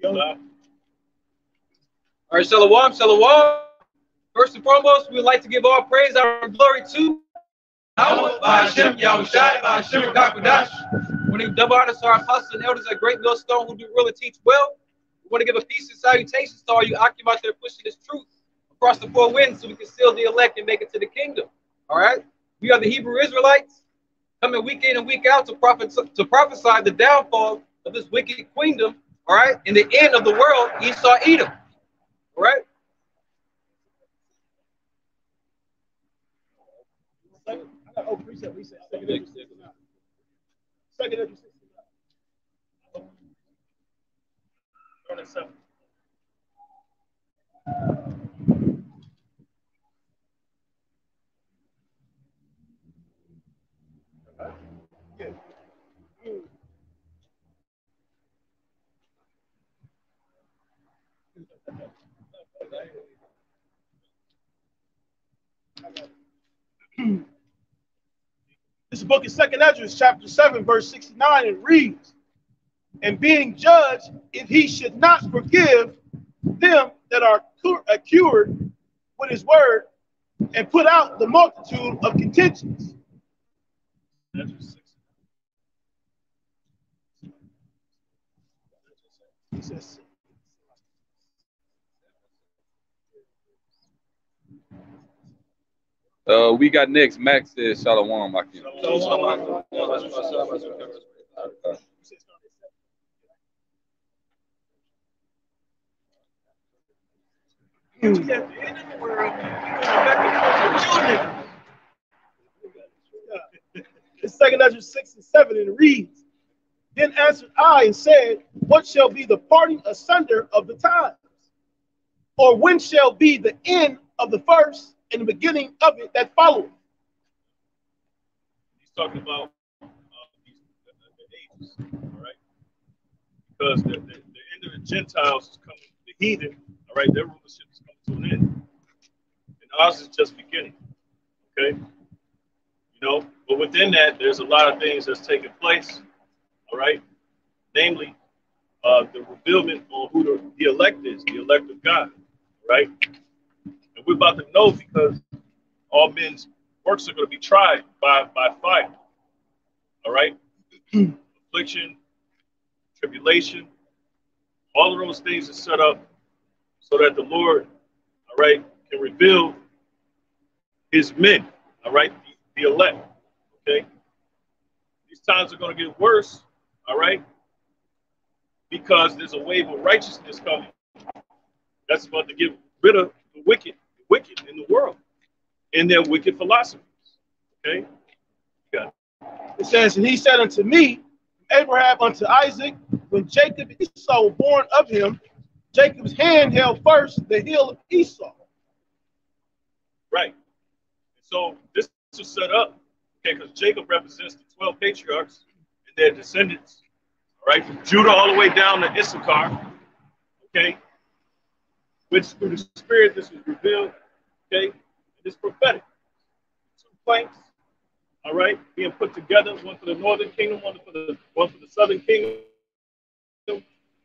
All right, shalom, shalom. First and foremost, we would like to give all praise, our glory to Hashem, Yahushai, Hashem, Kakadash. We want to give double honor to our apostles and elders at Great Millstone who do rule and teach well. We want to give a peace and salutations to all you occupy out there pushing this truth across the four winds so we can seal the elect and make it to the kingdom. All right? We are the Hebrew Israelites coming week in and week out to prophesy the downfall of this wicked queendom, all right? In the end of the world, Esau, Edom. All right? Oh, precept, we said second Ezra 69. Second Ezra 69. Turn it 7. This book is second Ezra, chapter 7, verse 69, and reads, and being judged, if he should not forgive them that are cured with his word, and put out the multitude of contentions. He says, we got next. Max says Shalom. It's second Ezra 6 and 7, and it reads, then answered I and said, what shall be the parting asunder of the times? Or when shall be the end of the first and the beginning of it that followeth? He's talking about the ages, all right? Because the end of the Gentiles is coming, the heathen, all right, their rulership is coming to an end. And ours is just beginning, okay? You know, but within that, there's a lot of things that's taking place, all right? Namely, the revealment on who the elect is, the elect of God, right? And we're about to know because all men's works are going to be tried by fire, all right? Affliction, tribulation, all of those things are set up so that the Lord, all right, can reveal his men, all right, the elect, okay? These times are going to get worse, all right, because there's a wave of righteousness coming that's about to get rid of the wicked in the world and their wicked philosophies, okay? Yeah. It says, and he said unto me, Abraham unto Isaac, when Jacob and Esau were born of him, Jacob's hand held first the heel of Esau. Right. So this was set up, okay, because Jacob represents the 12 patriarchs and their descendants, all right, from Judah all the way down to Issachar, okay, which through the Spirit this was revealed, okay, and it's prophetic. 2 planks, all right, being put together, one for the northern kingdom, one for the southern kingdom,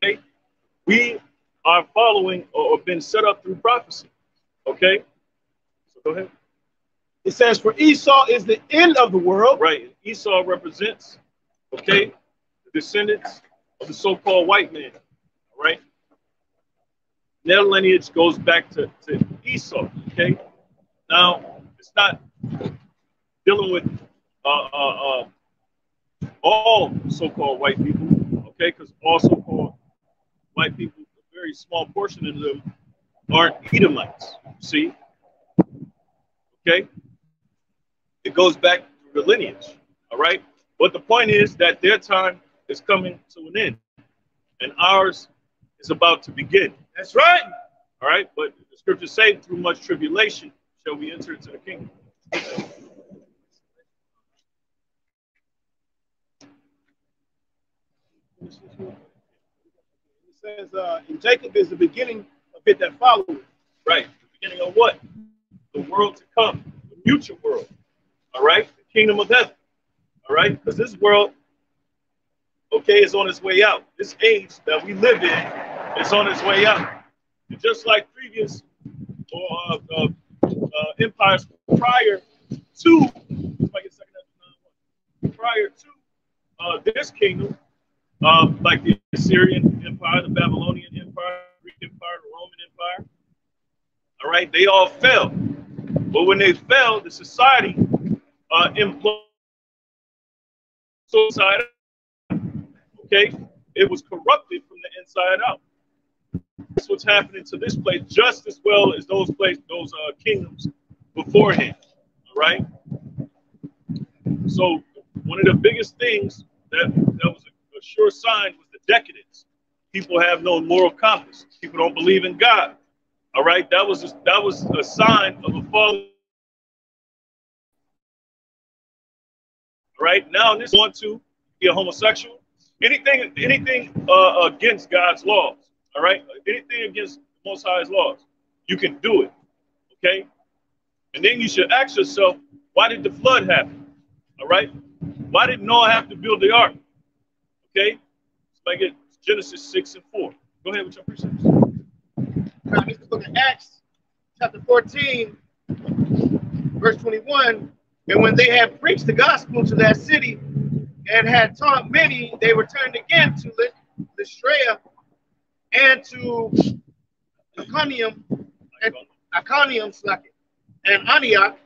okay. We are following or been set up through prophecy, okay. So go ahead. It says, for Esau is the end of the world. Right. And Esau represents, okay, the descendants of the so-called white man. All right. Their lineage goes back to Esau. Okay. Now, it's not dealing with all so-called white people, okay, because all so-called white people, a very small portion of them aren't Edomites. See? Okay. It goes back to the lineage, all right? But the point is that their time is coming to an end, and ours is about to begin. That's right. All right? But the scriptures say, through much tribulation shall we enter into the kingdom. It says, and Jacob is the beginning of it that followeth. Right. The beginning of what? The world to come, the future world. All right, the kingdom of heaven. All right, because this world, okay, is on its way out. This age that we live in It's on its way out. And just like previous empires prior to this kingdom, like the Assyrian Empire, the Babylonian Empire, the Greek Empire, the Roman Empire, all right, they all fell. But when they fell, the society imploded. Inside out. Okay, it was corrupted from the inside out. That's what's happening to this place, just as well as those kingdoms beforehand. All right. So one of the biggest things that was a sure sign was the decadence. People have no moral compass. People don't believe in God. All right, that was a sign of a fallen. All right, now this one to be a homosexual, anything against God's laws. All right, anything against the Most High's laws, you can do it. Okay, and then you should ask yourself, why did the flood happen? All right, why did Noah have to build the ark? Okay, so I get Genesis 6:4. Go ahead with your precepts. Now, this is the book of Acts, chapter 14, verse 21. And when they had preached the gospel to that city and had taught many, they returned again to Lystra and to Iconium and Antioch,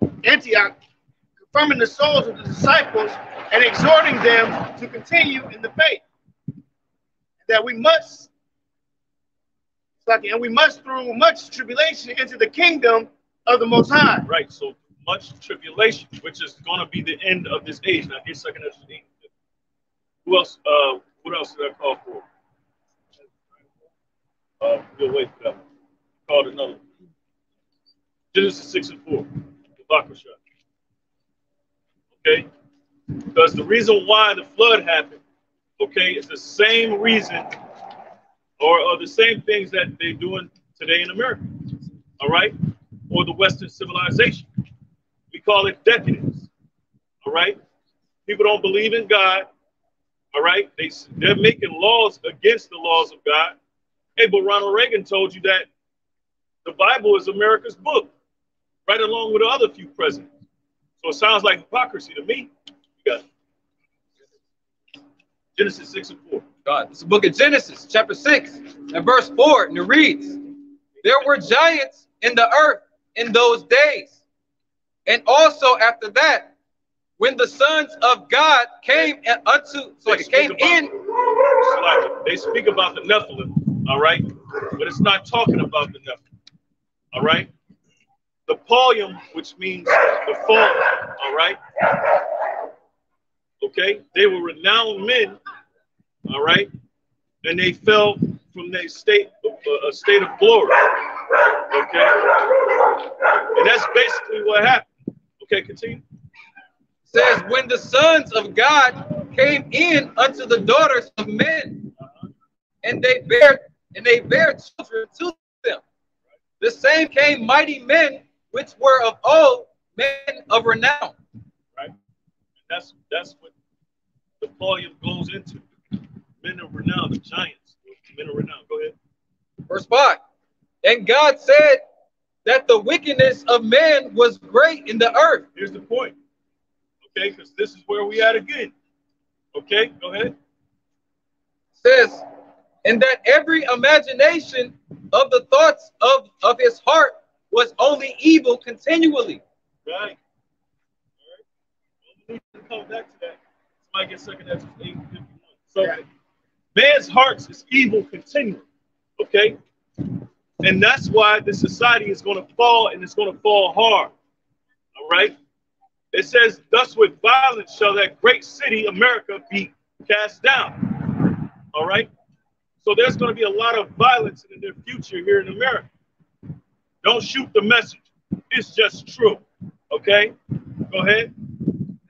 confirming the souls of the disciples and exhorting them to continue in the faith. That we must, through much tribulation enter the kingdom of the Most High. Right, so much tribulation, which is going to be the end of this age. Now, here's 2nd Ezra 8. Who else? What else did I call for? We'll wait for that one. Called another. Genesis 6:4. Okay, because the reason why the flood happened, okay, is the same reason, or the same things that they're doing today in America. All right, or the Western civilization. We call it decadence. All right, people don't believe in God. All right, they're making laws against the laws of God. Hey, but Ronald Reagan told you that the Bible is America's book, right along with the other few presidents. So it sounds like hypocrisy to me. You got it. Genesis 6:4. God, it's the book of Genesis, chapter 6, and verse 4, and it reads, there were giants in the earth in those days, and also after that, when the sons of God came unto, so it came in. They speak about the Nephilim, all right? But it's not talking about the Nephilim, all right? The Paulium, which means the fallen, all right? Okay? They were renowned men, all right? And they fell from their state, a state of glory, okay? And that's basically what happened. Okay, continue. Says, when the sons of God came in unto the daughters of men, and they bare children to them. The same came mighty men, which were of old, men of renown. Right? And that's what the volume goes into. Men of renown, the giants, men of renown. Go ahead. Verse 5. And God said that the wickedness of man was great in the earth. Here's the point. Okay, because this is where we at again. Okay, go ahead. Says, and that every imagination of the thoughts of his heart was only evil continually. Right. All right. Well, we need to come back to that. Somebody get 2nd Ezra 8:51. So, man's hearts is evil continually. Okay? And that's why the society is going to fall, and it's going to fall hard. All right? It says, thus with violence shall that great city, America, be cast down. All right? So there's going to be a lot of violence in the near future here in America. Don't shoot the message. It's just true. Okay? Go ahead.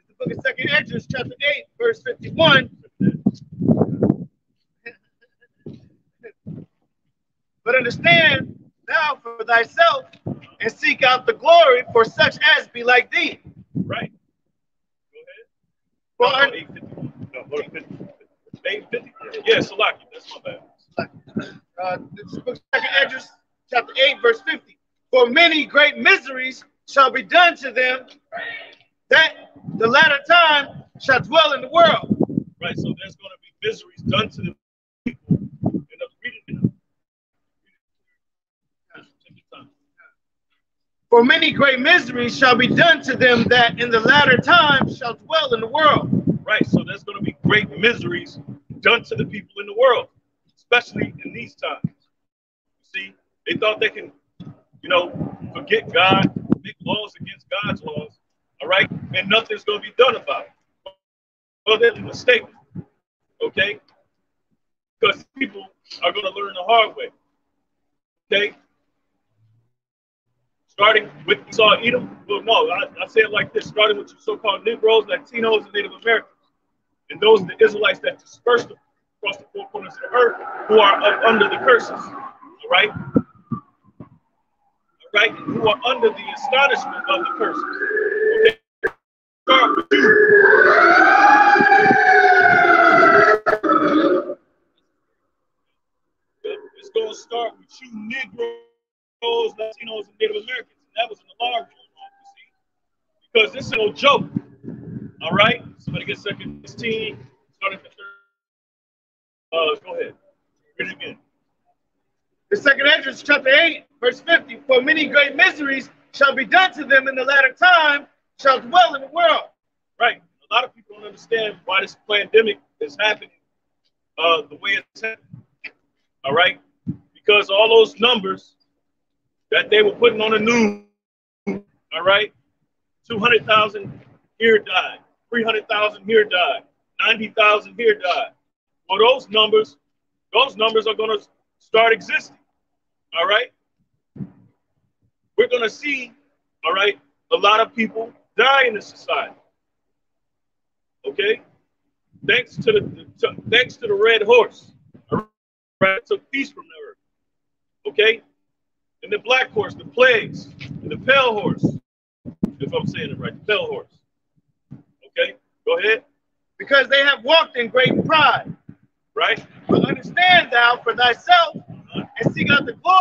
The book of 2nd Ezra, chapter 8, verse 51. But understand thou for thyself and seek out the glory for such as be like thee. Right. Go ahead. 8:51. No, 8:50. 8:50. Yeah, Salaki. That's my bad. This book, 2nd Esdras, chapter 8, verse 50. For many great miseries shall be done to them, that the latter time shall dwell in the world. Right, so there's going to be miseries done to the people. Read it. Take your time. For many great miseries shall be done to them that in the latter time shall dwell in the world. Right, so there's going to be great miseries done to the people in the world, especially in these times. You see, they thought they can, forget God, make laws against God's laws, all right, and nothing's going to be done about it. Well, that's a mistake, okay? Because people are going to learn the hard way, okay? Starting with Esau, Edom, well, no, I say it like this, starting with your so-called Negroes, Latinos, and Native Americans. And those are the Israelites that dispersed across the four corners of the earth who are up under the curses, all right? All right, and who are under the astonishment of the curses, okay? Start with you. It's going to start with you Negroes, Latinos, and Native Americans. And that was an alarm going on, you see? Because this is no joke. All right? Somebody get 2nd 16, starting at the 3rd. Go ahead. Read it again. The 2nd Esdras, chapter 8, verse 50. For many great miseries shall be done to them in the latter time, shall dwell in the world. Right. A lot of people don't understand why this pandemic is happening the way it's happening. All right? Because all those numbers that they were putting on the news, all right? 200,000 here died, 300,000 here died, 90,000 here died. Well, those numbers are going to start existing, all right? We're going to see, all right, a lot of people die in this society, okay? Thanks to the red horse, all right? Took peace from the earth, okay? And the black horse, the plagues, and the pale horse, if I'm saying it right, the pale horse. Okay, go ahead. Because they have walked in great pride. Right. But understand thou for thyself and seek out the glory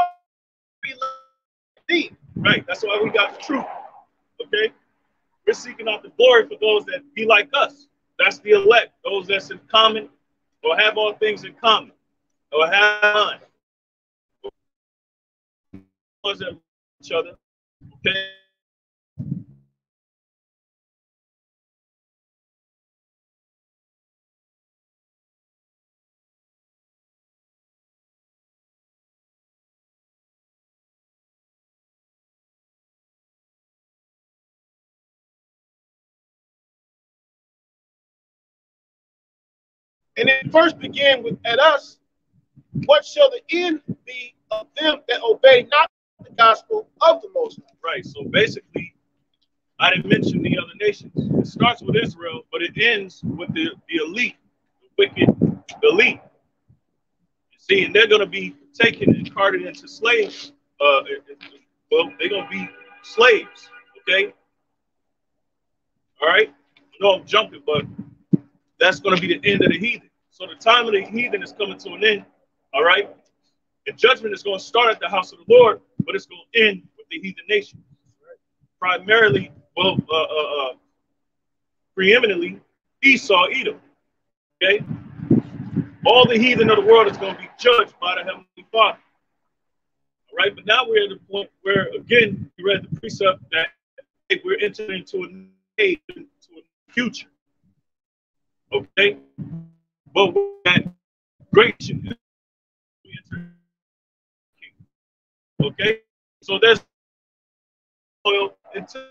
be like thee. Right, that's why we got the truth. Okay, we're seeking out the glory for those that be like us. That's the elect, those that's in common or have all things in common or have none. Each other. Okay. And it first began with at us, what shall the end be of them that obey not the gospel of the Most High? Right, so basically, I didn't mention the other nations. It starts with Israel, but it ends with the elite, the wicked elite. You see, and they're going to be taken and carted into slaves. Well, they're going to be slaves, okay? All right? No, I'm jumping, but that's going to be the end of the heathen. So the time of the heathen is coming to an end, all right? And judgment is going to start at the house of the Lord, but it's going to end with the heathen nations. Right? Primarily, preeminently, Esau, Edom, okay? All the heathen of the world is going to be judged by the Heavenly Father. All right, but now we're at the point where, again, we read the precept that we're entering into a new age, into a future. Okay? But that great king. Okay? So there's oil into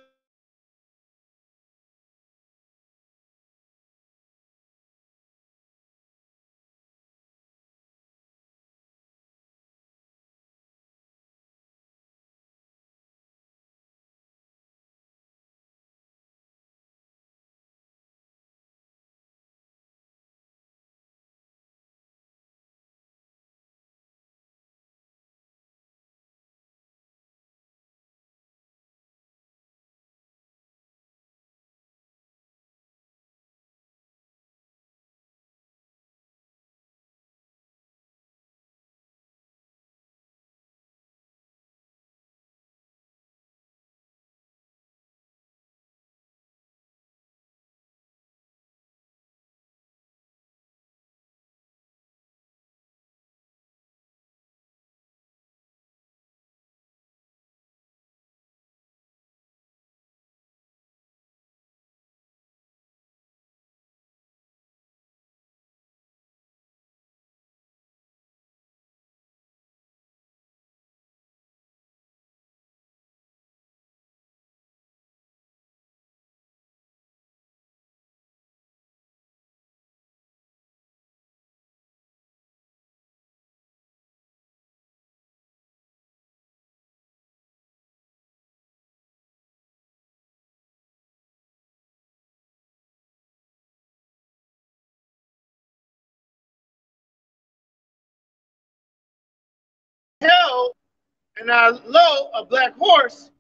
And lo, a black horse,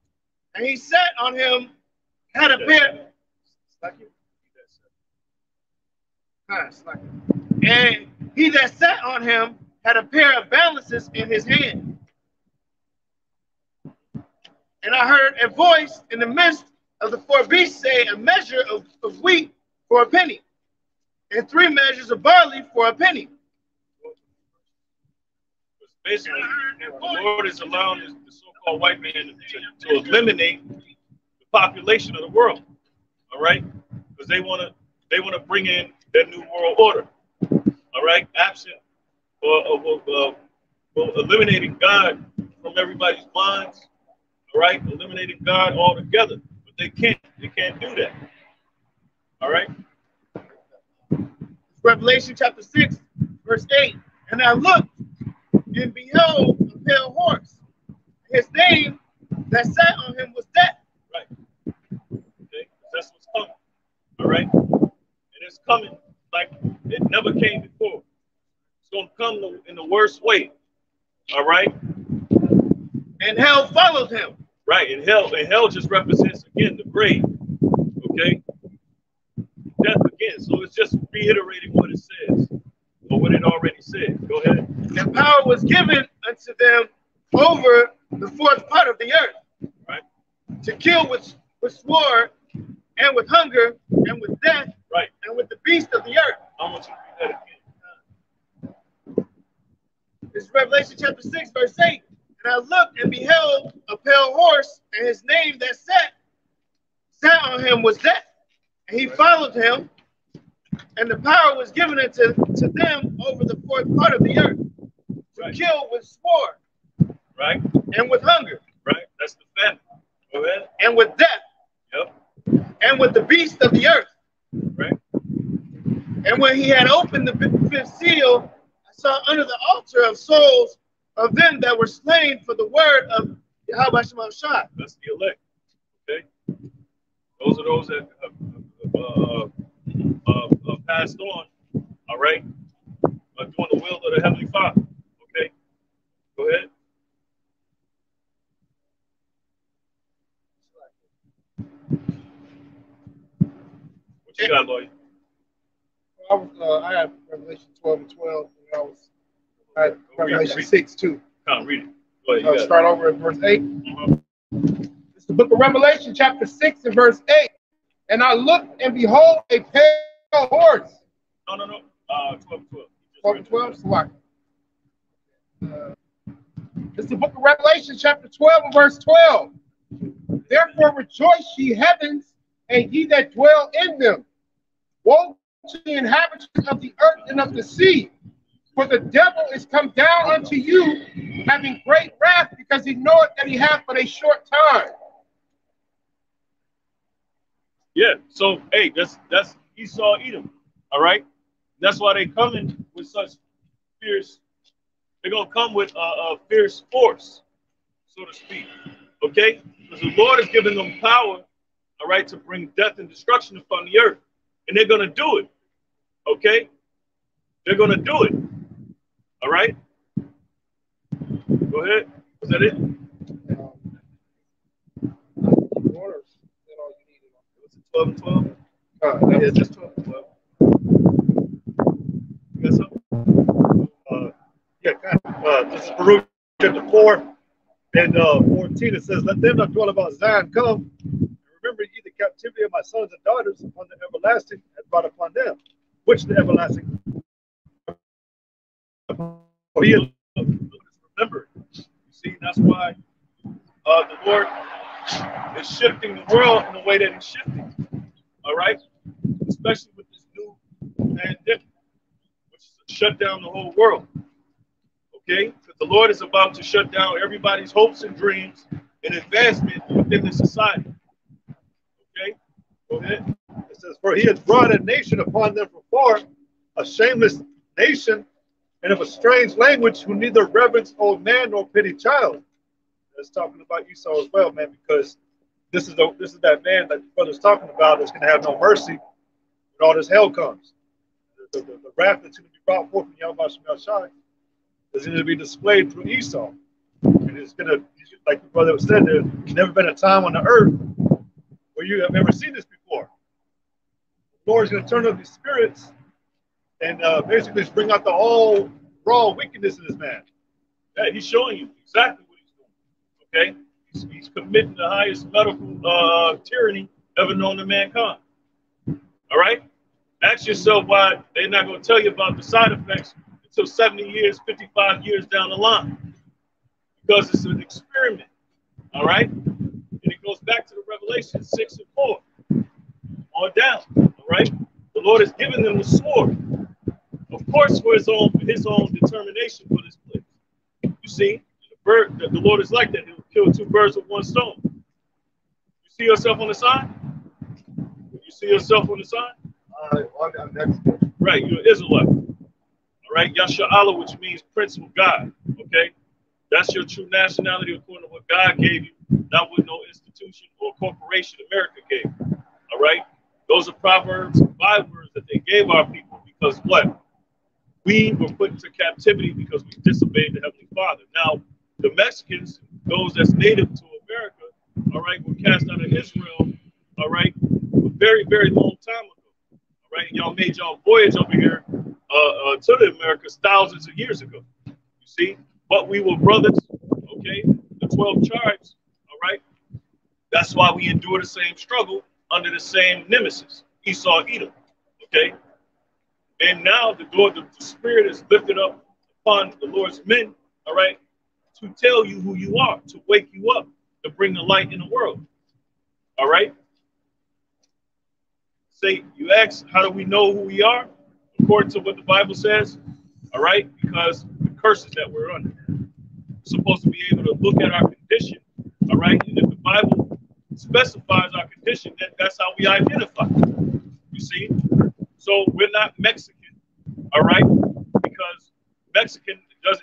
and he sat on him, had a pair. And he that sat on him had a pair of balances in his hand. And I heard a voice in the midst of the four beasts say, a measure of wheat for a penny, and 3 measures of barley for a penny. Basically, the Lord is allowing the so-called white man to eliminate the population of the world. All right, because they want to bring in their new world order. All right, absent or eliminating God from everybody's minds. All right, eliminating God altogether, but they can't do that. All right. Revelation chapter 6, verse 8. And I looked, and behold, a pale horse. His name that sat on him was Death. Right. Okay, that's what's coming. All right, and it's coming like it never came before. It's gonna come in the worst way. All right. And hell followed him. Right, and hell just represents again the grave. Okay, death again. So it's just reiterating what it says, or what it already said. Go ahead. And power was given unto them over the 4th part of the earth, right, to kill with sword, and with hunger, and with death, right, and with the beast of the earth. I want you to read that again. This is Revelation chapter 6, verse 8. And I looked and beheld a pale horse, and his name that sat on him was Death. And he followed him, and the power was given to them over the 4th part of the earth, to kill with sword, right, and with hunger, right. That's the famine. Go ahead. And with death, yep, and with the beast of the earth, right. And when he had opened the 5th seal, I saw under the altar of souls of them that were slain for the word of Yahweh Shema Shah. That's the elect. Okay, those are those that passed on. All right, doing the will of the Heavenly Father. Okay, go ahead. What you got, Lloyd? I have Revelation 12 and 12, and I had Revelation 6 too. Come on, read it. Go ahead, I'll start over at verse 8. It's the book of Revelation, chapter 6 and verse 8. And I looked, and behold, a pale horse. No. 12 and 12. 12 and 12? It's the book of Revelation, chapter 12 and verse 12. Therefore rejoice, ye heavens, and ye that dwell in them. Woe to the inhabitants of the earth and of the sea, for the devil is come down unto you, having great wrath, because he knoweth that he hath but a short time. Yeah, so hey, that's Esau, Edom. All right, that's why they coming with such fierce. They're gonna come with a fierce force, so to speak. Okay, because the Lord has given them power, all right, to bring death and destruction upon the earth, and they're gonna do it. Okay, they're gonna do it. All right. Go ahead. Was that it? Was it 12 and 12? That is just 12 and 12. You got something? Yeah, kind of. This is Baruch chapter 4 and 14. It says, let them that dwell about Zion come, and remember ye the captivity of my sons and daughters upon the everlasting and brought upon them, which the everlasting be remembered. You see, that's why the Lord is shifting the world in the way that he's shifting. All right? Especially with this new pandemic, which is to shut down the whole world. Okay? Because the Lord is about to shut down everybody's hopes and dreams and advancement within the society. Okay? Go ahead. It says, for he has brought a nation upon them from far, a shameless nation, and of a strange language, who neither reverence old man nor pity child. It's talking about Esau as well, man, because this is that man that the brother's talking about that's going to have no mercy when all this hell comes. The wrath that's going to be brought forth from Yahweh Shemel Shai is going to be displayed through Esau. And And it's gonna, like the brother said, there's never been a time on the earth where you have ever seen this before. The Lord is gonna turn up his spirits and basically just bring out the whole raw wickedness in this man. Yeah, he's showing you exactly what he's doing. Okay, he's committing the highest medical tyranny ever known to mankind. All right, ask yourself why they're not going to tell you about the side effects until 70 years, 55 years down the line, because it's an experiment. All right, and it goes back to the Revelation 6 and 4 on down. All right, the Lord has given them the sword, of course, for his own determination for this place. You see, the Lord is like that. He'll kill two birds with one stone. You see yourself on the side? You see yourself on the side? I'm Mexican. Right, you're an Israelite. All right, Yasha'Allah, which means Prince of God. Okay, that's your true nationality according to what God gave you, not what no institution or corporation America gave you. All right, those are proverbs and bywords that they gave our people because what? We were put into captivity because we disobeyed the Heavenly Father. Now, the Mexicans, those that's native to America, all right, were cast out of Israel, all right, a very, very long time ago. All right, y'all made y'all voyage over here to the Americas thousands of years ago. You see, but we were brothers, okay, the 12 tribes, all right. That's why we endure the same struggle under the same nemesis, Esau, Edom, okay. And now the Spirit is lifted up upon the Lord's men, all right, to tell you who you are, to wake you up, to bring the light in the world, all right? Say, you ask, how do we know who we are? According to what the Bible says, all right? Because the curses that we're under. We're supposed to be able to look at our condition, all right? And if the Bible specifies our condition, that's how we identify, you see? So we're not Mexican, all right? Because Mexican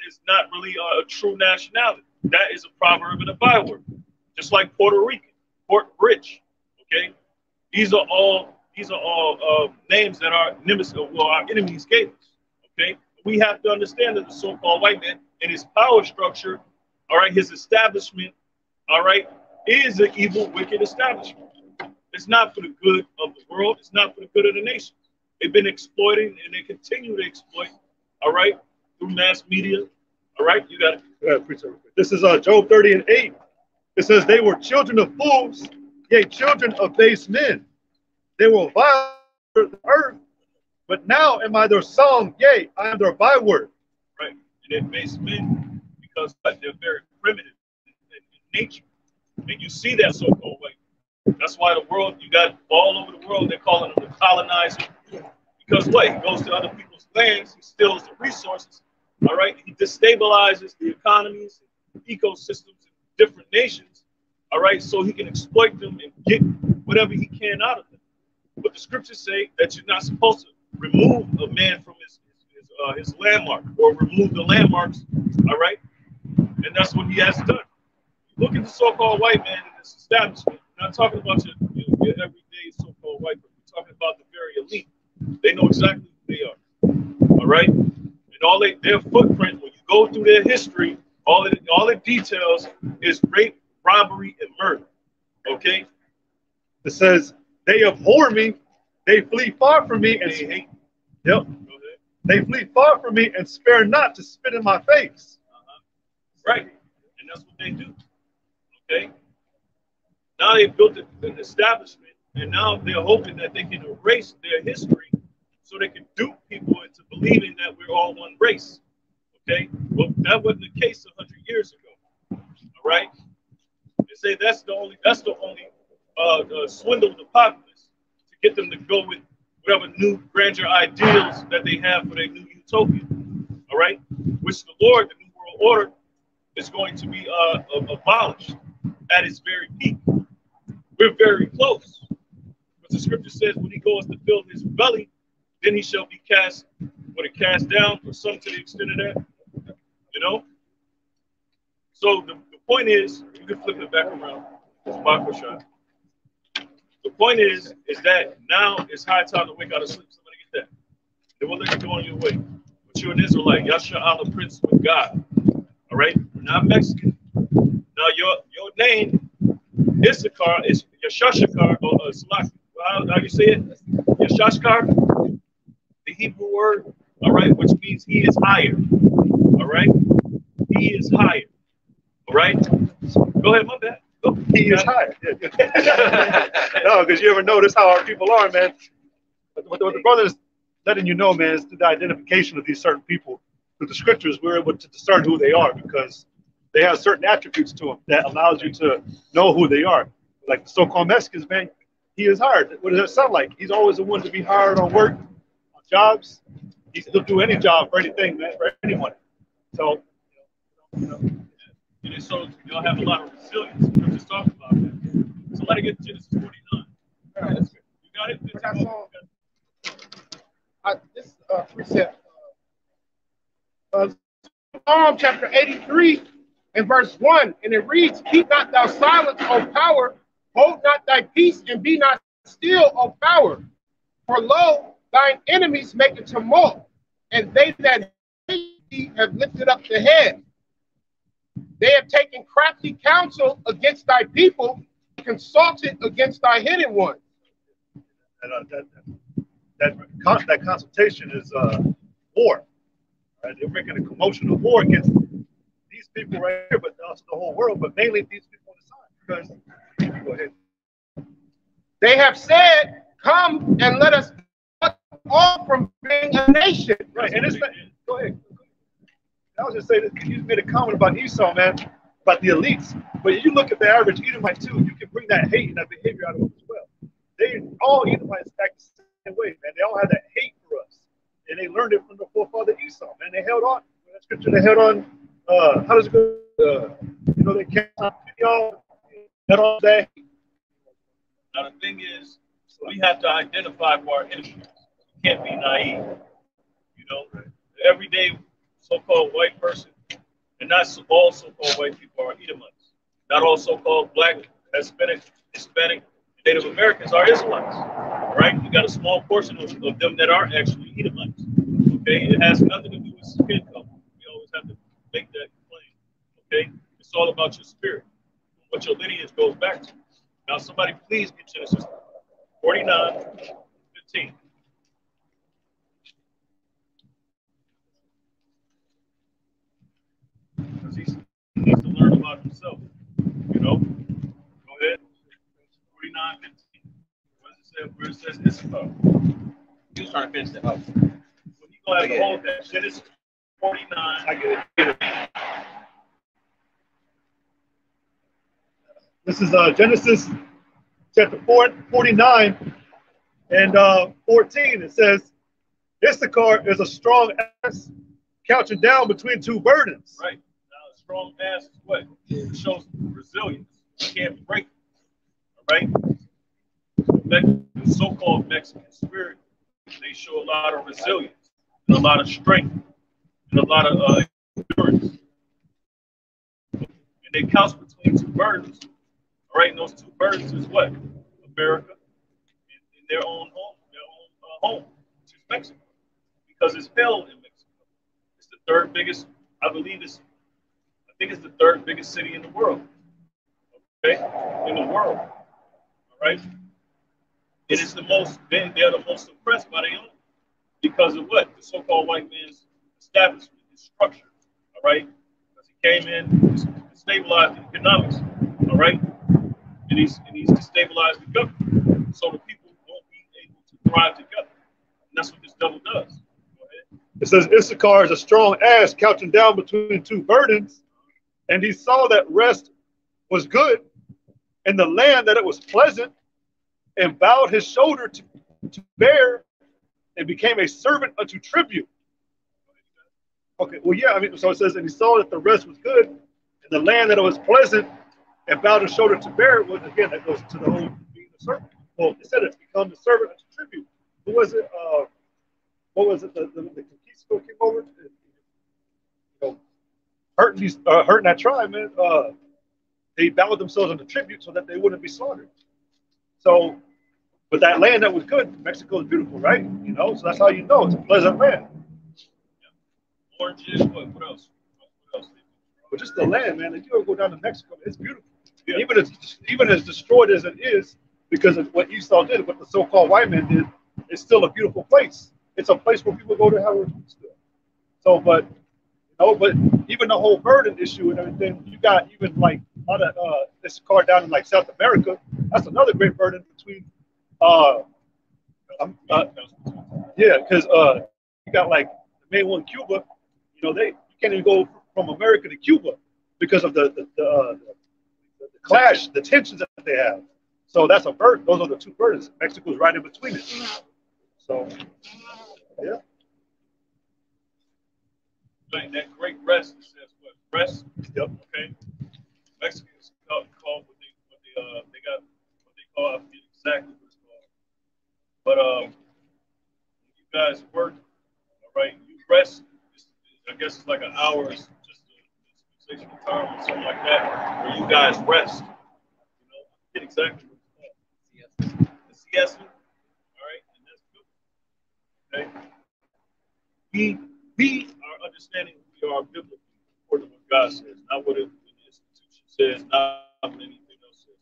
is not really a true nationality. That is a proverb and a byword. Just like Puerto Rican, Port Rich, okay? These are all names that our enemies gave us, okay? We have to understand that the so-called white man and his power structure, all right, his establishment, all right, is an evil, wicked establishment. It's not for the good of the world. It's not for the good of the nation. They've been exploiting and they continue to exploit, all right, through mass media. All right, you got it. This is Job 30 and 8. It says, they were children of fools, yea, children of base men. They will violate the earth, but now am I their song, yea, I am their byword. Right, and they're base men because they're very primitive in nature. And you see that so-called way. That's why the world, you got all over the world, they're calling them the colonizer. Because what? He goes to other people's lands, he steals the resources, all right? He destabilizes the economies and ecosystems in different nations, all right? So he can exploit them and get whatever he can out of them. But the scriptures say that you're not supposed to remove a man from his landmark or remove the landmarks, all right? And that's what he has done. Look at the so-called white man in this establishment. I'm not talking about your everyday so-called white man. We're talking about the very elite. They know exactly who they are. All right? And their footprint, when you go through their history, all the details is rape, robbery, and murder. Okay? It says, they abhor me, they flee far from me, and they hate. Yep. They flee far from me and spare not to spit in my face. Right. And that's what they do. Okay? Now they built an establishment, and now they're hoping that they can erase their history so they can dupe people into believing that we're all one race. Okay? Well, that wasn't the case 100 years ago. All right? They say that's the only swindle of the populace to get them to go with whatever new grandeur ideals that they have for their new utopia. All right? Which the Lord, the New World Order, is going to be abolished at its very peak. We're very close. But the scripture says when he goes to fill his belly, then he shall be cast down, or something to the extent of that. You know? So the point is, you can flip it back around. It's Marco shot. The point is that now it's high time to wake out of sleep. Somebody get that. They won't let you go on your way. But you're an Israelite. Yasha'Allah, Prince with God. All right? We're not Mexican. name Issachar is Yeshashakar or Salak. How you say it? Yeshashkar, the Hebrew word, all right, which means he is higher. All right, he is higher. All right, go ahead, my bad. Go. He is higher. No, because you ever notice how our people are, man. What the brother is letting you know, man, is the identification of these certain people. Through the scriptures, we're able to discern who they are because they have certain attributes to them that allows you to know who they are. Like the so-called Mexicans, man, he is hired. What does that sound like? He's always the one to be hired on work, on jobs. He'll do any job for anything, man, for anyone. So, and it shows y'all have a lot of resilience. We're just talking about that. So let it get to Genesis 49. All right, that's good. You got it? This precept. Psalm chapter 83 and verse 1, and it reads, "Keep not thou silence, O power, hold not thy peace, and be not still, O power. For lo, thine enemies make a tumult, and they that hate thee have lifted up the head. They have taken crafty counsel against thy people, consulted against thy hidden ones." That consultation is war. Right? They're making a commotion of war against these people right here, but also the whole world, but mainly these people on the side. Because, go ahead. They have said, "Come and let us cut off from being a nation." Right, and it's not, go ahead. I was just saying that you made a comment about Esau, man, about the elites. But you look at the average Edomite too, you can bring that hate and that behavior out of them as well. They all Edomites act the same way, man. They all have that hate for us. And they learned it from the forefather Esau, man. They held on. That scripture, they held on. How does it go? They can't y'all held on that. Now the thing is, we have to identify who our enemies. We can't be naive. The everyday so-called white person, and not all so-called white people are Edomites. Not all so-called black, Hispanic, Native Americans are Israelites. Right? You got a small portion of them that are actually Edomites. Okay, it has nothing to do with skin color. We always have to make that plain. Okay, it's all about your spirit, what your lineage goes back to. Now, somebody please get Genesis 49:15. Because he needs to learn about himself. Go ahead. 49:15. Where it says Issachar. He was trying to finish the house. Well, he's going to have to hold that. Genesis 49. I get it. This is Genesis chapter 49 and 14. It says, "Issachar is a strong ass couching down between two burdens." Right. Now, a strong ass is what? It shows resilience. You can't break it. All right? The so-called Mexican spirit, they show a lot of resilience and a lot of strength and a lot of endurance. And they couch between two burdens. All right, and those two burdens is what? America and their own home, which is Mexico. Because it's hell in Mexico. It's the third biggest, I think it's the third biggest city in the world. Okay? In the world. All right? It is the most, they're the most oppressed by their own. Because of what? The so-called white man's establishment, his structure. All right? Because he came in to stabilize the economics. All right? And he's destabilized the government. So the people won't be able to thrive together. And that's what this devil does. Go ahead. It says, "Issachar is a strong ass couching down between two burdens, and he saw that rest was good, and the land that it was pleasant, and bowed his shoulder to bear, and became a servant unto tribute." Okay, well, yeah, so it says, "And he saw that the rest was good, and the land that it was pleasant, and bowed his shoulder to bear." Well, again, that goes to the whole being a servant. Well, it said it become the servant unto tribute. Who was it? What was it? The conquistador came over, hurting that tribe, man. They bowed themselves unto tribute so that they wouldn't be slaughtered. So, but that land that was good, Mexico is beautiful, right? So that's how you know it's a pleasant land. Oranges, what else? But just the land, man. If you ever go down to Mexico, it's beautiful. Yeah. Even as destroyed as it is, because of what Esau did, what the so-called white man did, it's still a beautiful place. It's a place where people go to have a still. So, but even the whole burden issue and everything, you got even like on this car down in like South America. That's another great burden between yeah, because you got like the main one, Cuba. You can't even go from America to Cuba because of the clash, the tensions that they have. So that's a burden. Those are the two burdens. Mexico's right in between it. So, yeah. Like that great rest, it says what? Rest? Yep. Okay. Mexicans call what they call, I forget exactly what it's called. But you guys work, all right, you rest, I guess it's like an hour, it's just a dispensational term or something like that, where you guys rest. I forget exactly what it's called. The siesta. All right, and that's good. Okay. We are understanding we are biblically according to what God says, not what the institution says, not what anything else says.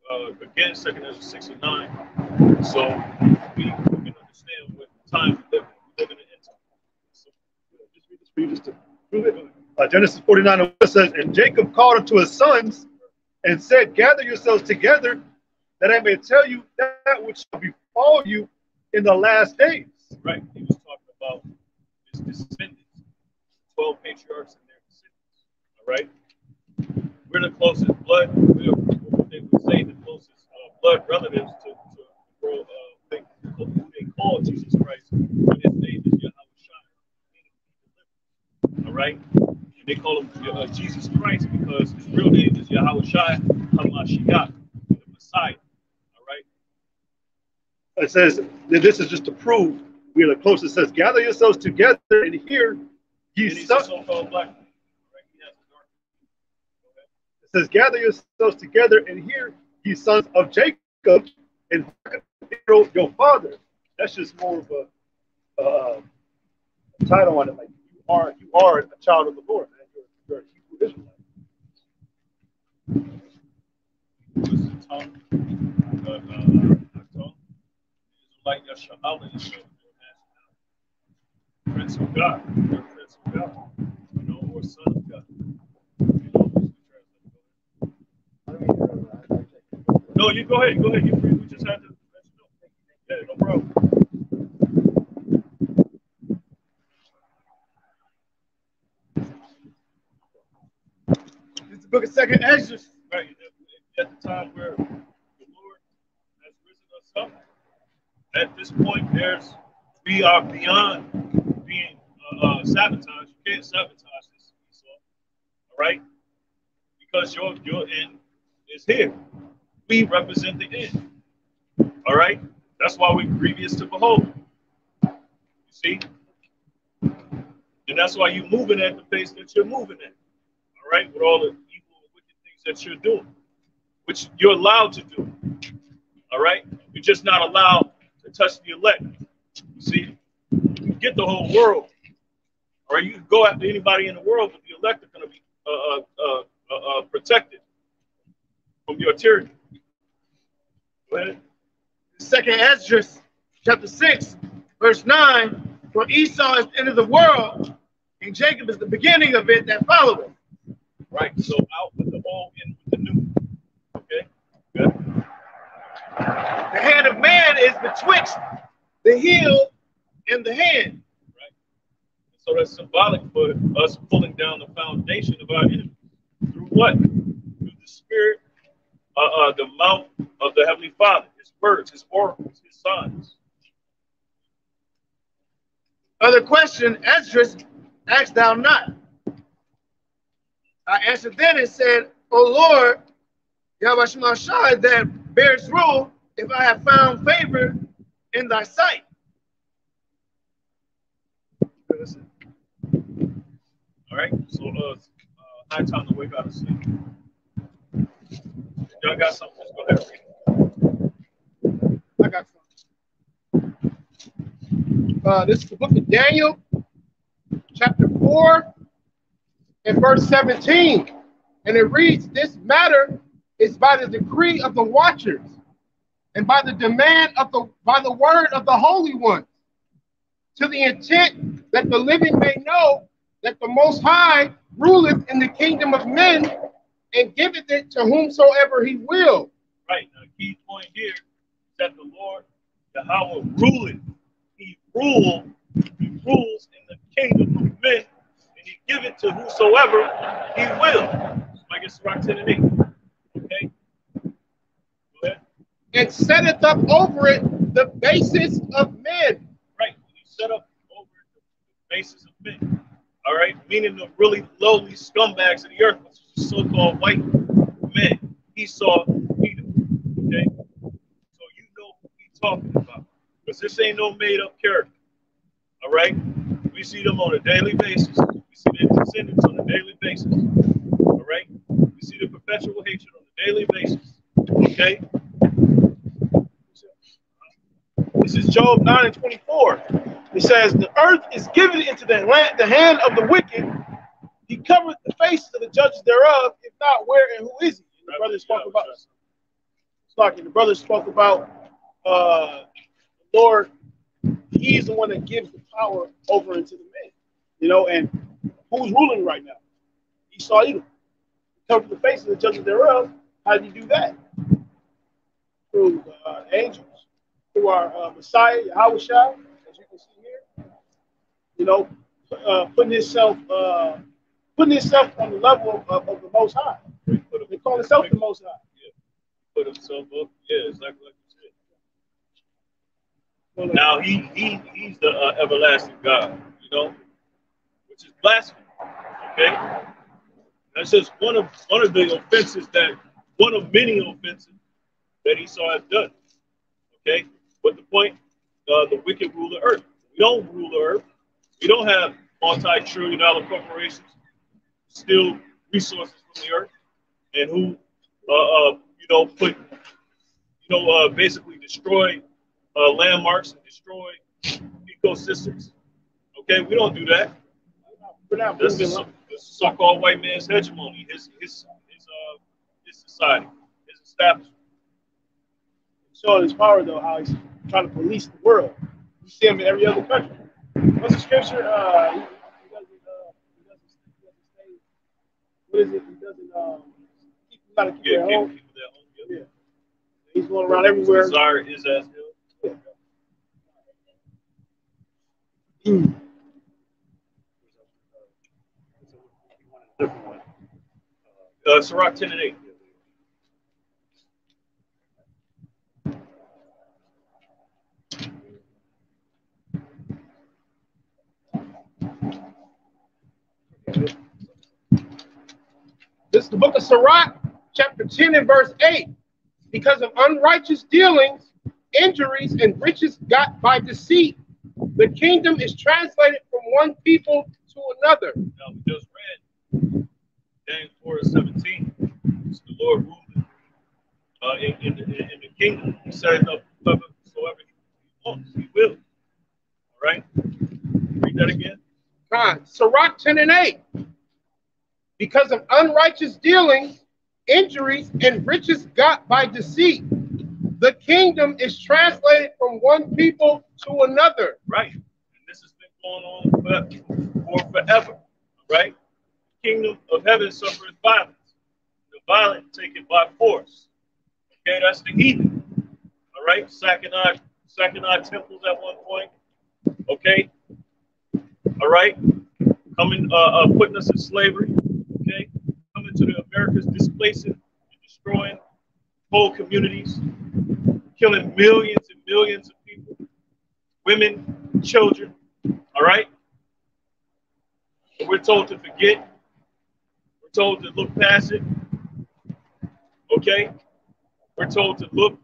Now, again, 2 Ezra 6 and 9. So we can understand what time we live in. We live in an end time. So just read this to prove it. Genesis 49 says, and Jacob called unto his sons and said, gather yourselves together, that I may tell you that which shall befall you in the last days. Right. He was talking about his descendants, 12 patriarchs and their descendants. All right. We're the closest blood. We're what they would say the closest blood relatives to world. They call Jesus Christ, but his name is Yahushua. All right. And they call him Jesus Christ because his real name is Yahushua Hamashiach, the Messiah. All right. It says that this is just to prove we are the closest. It says, gather yourselves together and hear ye sons. So-called black. Right? He has a dark. It says, gather yourselves together and hear ye sons of Jacob and Israel your father. That's just more of a title on it. Like you are a child of the Lord, man. You're a Hebrew Israelite. Like Yasha'Allah is Prince of God, or Prince of God, or Son of God. No, you go ahead. You're free. We just had to. Yeah, no problem. It's the book of 2nd Ezra. Right. At the time where the Lord has risen us up, at this point, we are beyond being sabotaged. You can't sabotage this, all right? Because your end is here. We represent the end, all right? That's why we're grievous to behold. You see? And that's why you're moving at the pace that you're moving at, all right? With all the evil and wicked things that you're doing, which you're allowed to do, all right? You're just not allowed to touch the elect. You see? You can get the whole world, all right? You can go after anybody in the world, but the elect are going to be protected from your tyranny. Go ahead. 2nd Ezra, chapter 6, verse 9. For Esau is the end of the world, and Jacob is the beginning of it that followeth. Right. So out with the old, in with the new. Okay. Good. The hand of man is betwixt the heel and the hand. Right. So that's symbolic for us pulling down the foundation of our enemy. Through what? Through the spirit, the mouth of the Heavenly Father, his words, his oracles, his signs. Other question, Esdras, asked thou not. I answered then and said, O Lord, Yahweh Shemashai, that bears rule, if I have found favor in thy sight. All right. So high time to wake out of sleep. Y'all got something? Let's go ahead and read it. I got something. This is the book of Daniel, chapter 4, and verse 17. And it reads, this matter is by the decree of the watchers, and by the demand of by the word of the holy ones, to the intent that the living may know that the Most High ruleth in the kingdom of men, and giveth it to whomsoever he will. Right. Now, the key point here is that the Lord, Yahweh, ruleth. He rules in the kingdom of men, and he give it to whosoever he will. I guess Sirach 10 and 8. Okay? Go ahead. And setteth up over it the basis of men. Right. He set up over the basis of men. All right? Meaning the really lowly scumbags of the earth, which is the so-called white men. Esau, Edom. Okay? So you know who he's talking about. Because this ain't no made-up character. All right? We see them on a daily basis. We see their descendants on a daily basis. All right? We see the perpetual hatred on a daily basis. Okay? This is Job 9 and 24. It says, the earth is given into the hand of the wicked. He covered the faces of the judges thereof. If not, where and who is he? And the brother spoke about the Lord. He's the one that gives the power over into the men. You know, and who's ruling right now? Esau, Edom. Covered the faces of the judges thereof. How did he do that? Through angels. Through our Messiah, Yahweh Shai, as you can see here, you know, putting himself on the level of the Most High. They call himself the Most High. Yeah. Put himself up. Yeah, exactly like you said. Now he's the everlasting God, you know, which is blasphemy. Okay, that's just one of the offenses one of many offenses that Esau has done. Okay. But the point, the wicked rule the earth. We don't rule the earth. We don't have multi-trillion-dollar corporations steal resources from the earth, and who, basically destroy landmarks and destroy ecosystems. Okay, we don't do that. That's the so-called white man's hegemony, his society, his establishment. Showing his power, though, how he's trying to police the world. You see him in every other country. What's the scripture? He doesn't stay. What is it? He doesn't keep at home. Yeah. He's going around everywhere. His desire is as hell. Sirach 10 and 8. This is the book of Sirach, chapter 10 and verse 8. Because of unrighteous dealings, injuries, and riches got by deceit, the kingdom is translated from one people to another. Now, we just read James 4:17. It's the Lord ruling in the kingdom. He set up whosoever he wants. He will. All right? Read that again. Sirach 10 and 8. Because of unrighteous dealings, injuries, and riches got by deceit, the kingdom is translated from one people to another. Right. And this has been going on for forever. Right? The kingdom of heaven suffers violence. The violent take it by force. Okay, that's the heathen. All right? Sacking our temples at one point. Okay? All right? Coming, putting us in slavery. Okay? Coming to the Americas, displacing and destroying whole communities, killing millions and millions of people, women, children. All right? And we're told to forget. We're told to look past it. Okay? We're told to look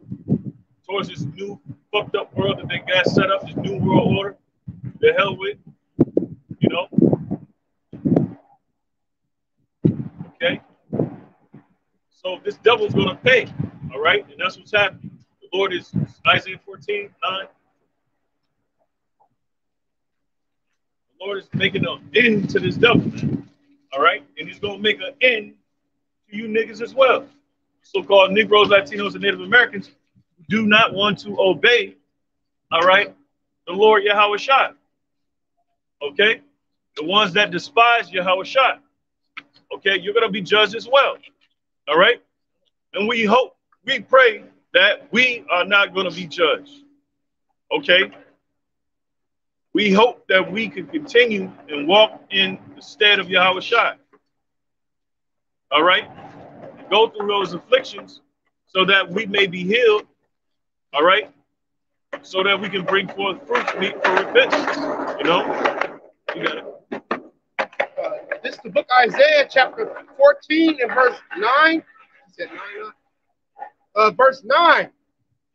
towards this new fucked up world that they got set up, this new world order. The hell with, you know? Okay? So this devil's going to pay, all right? And that's what's happening. The Lord is, Isaiah 14:9. The Lord is making an end to this devil, man. All right? And he's going to make an end to you niggas as well. so-called Negroes, Latinos, and Native Americans who do not want to obey, all right, the Lord Yahweh Shai. Okay? The ones that despise Yahweh Shai. Okay, you're going to be judged as well. All right? And we hope, we pray that we are not going to be judged. Okay? We hope that we can continue and walk in the stead of Yahweh Shai. All right? Go through those afflictions so that we may be healed. All right? So that we can bring forth fruit meet for repentance. You know? You got it. This is the book of Isaiah, chapter 14 and verse 9. He said 9, verse 9.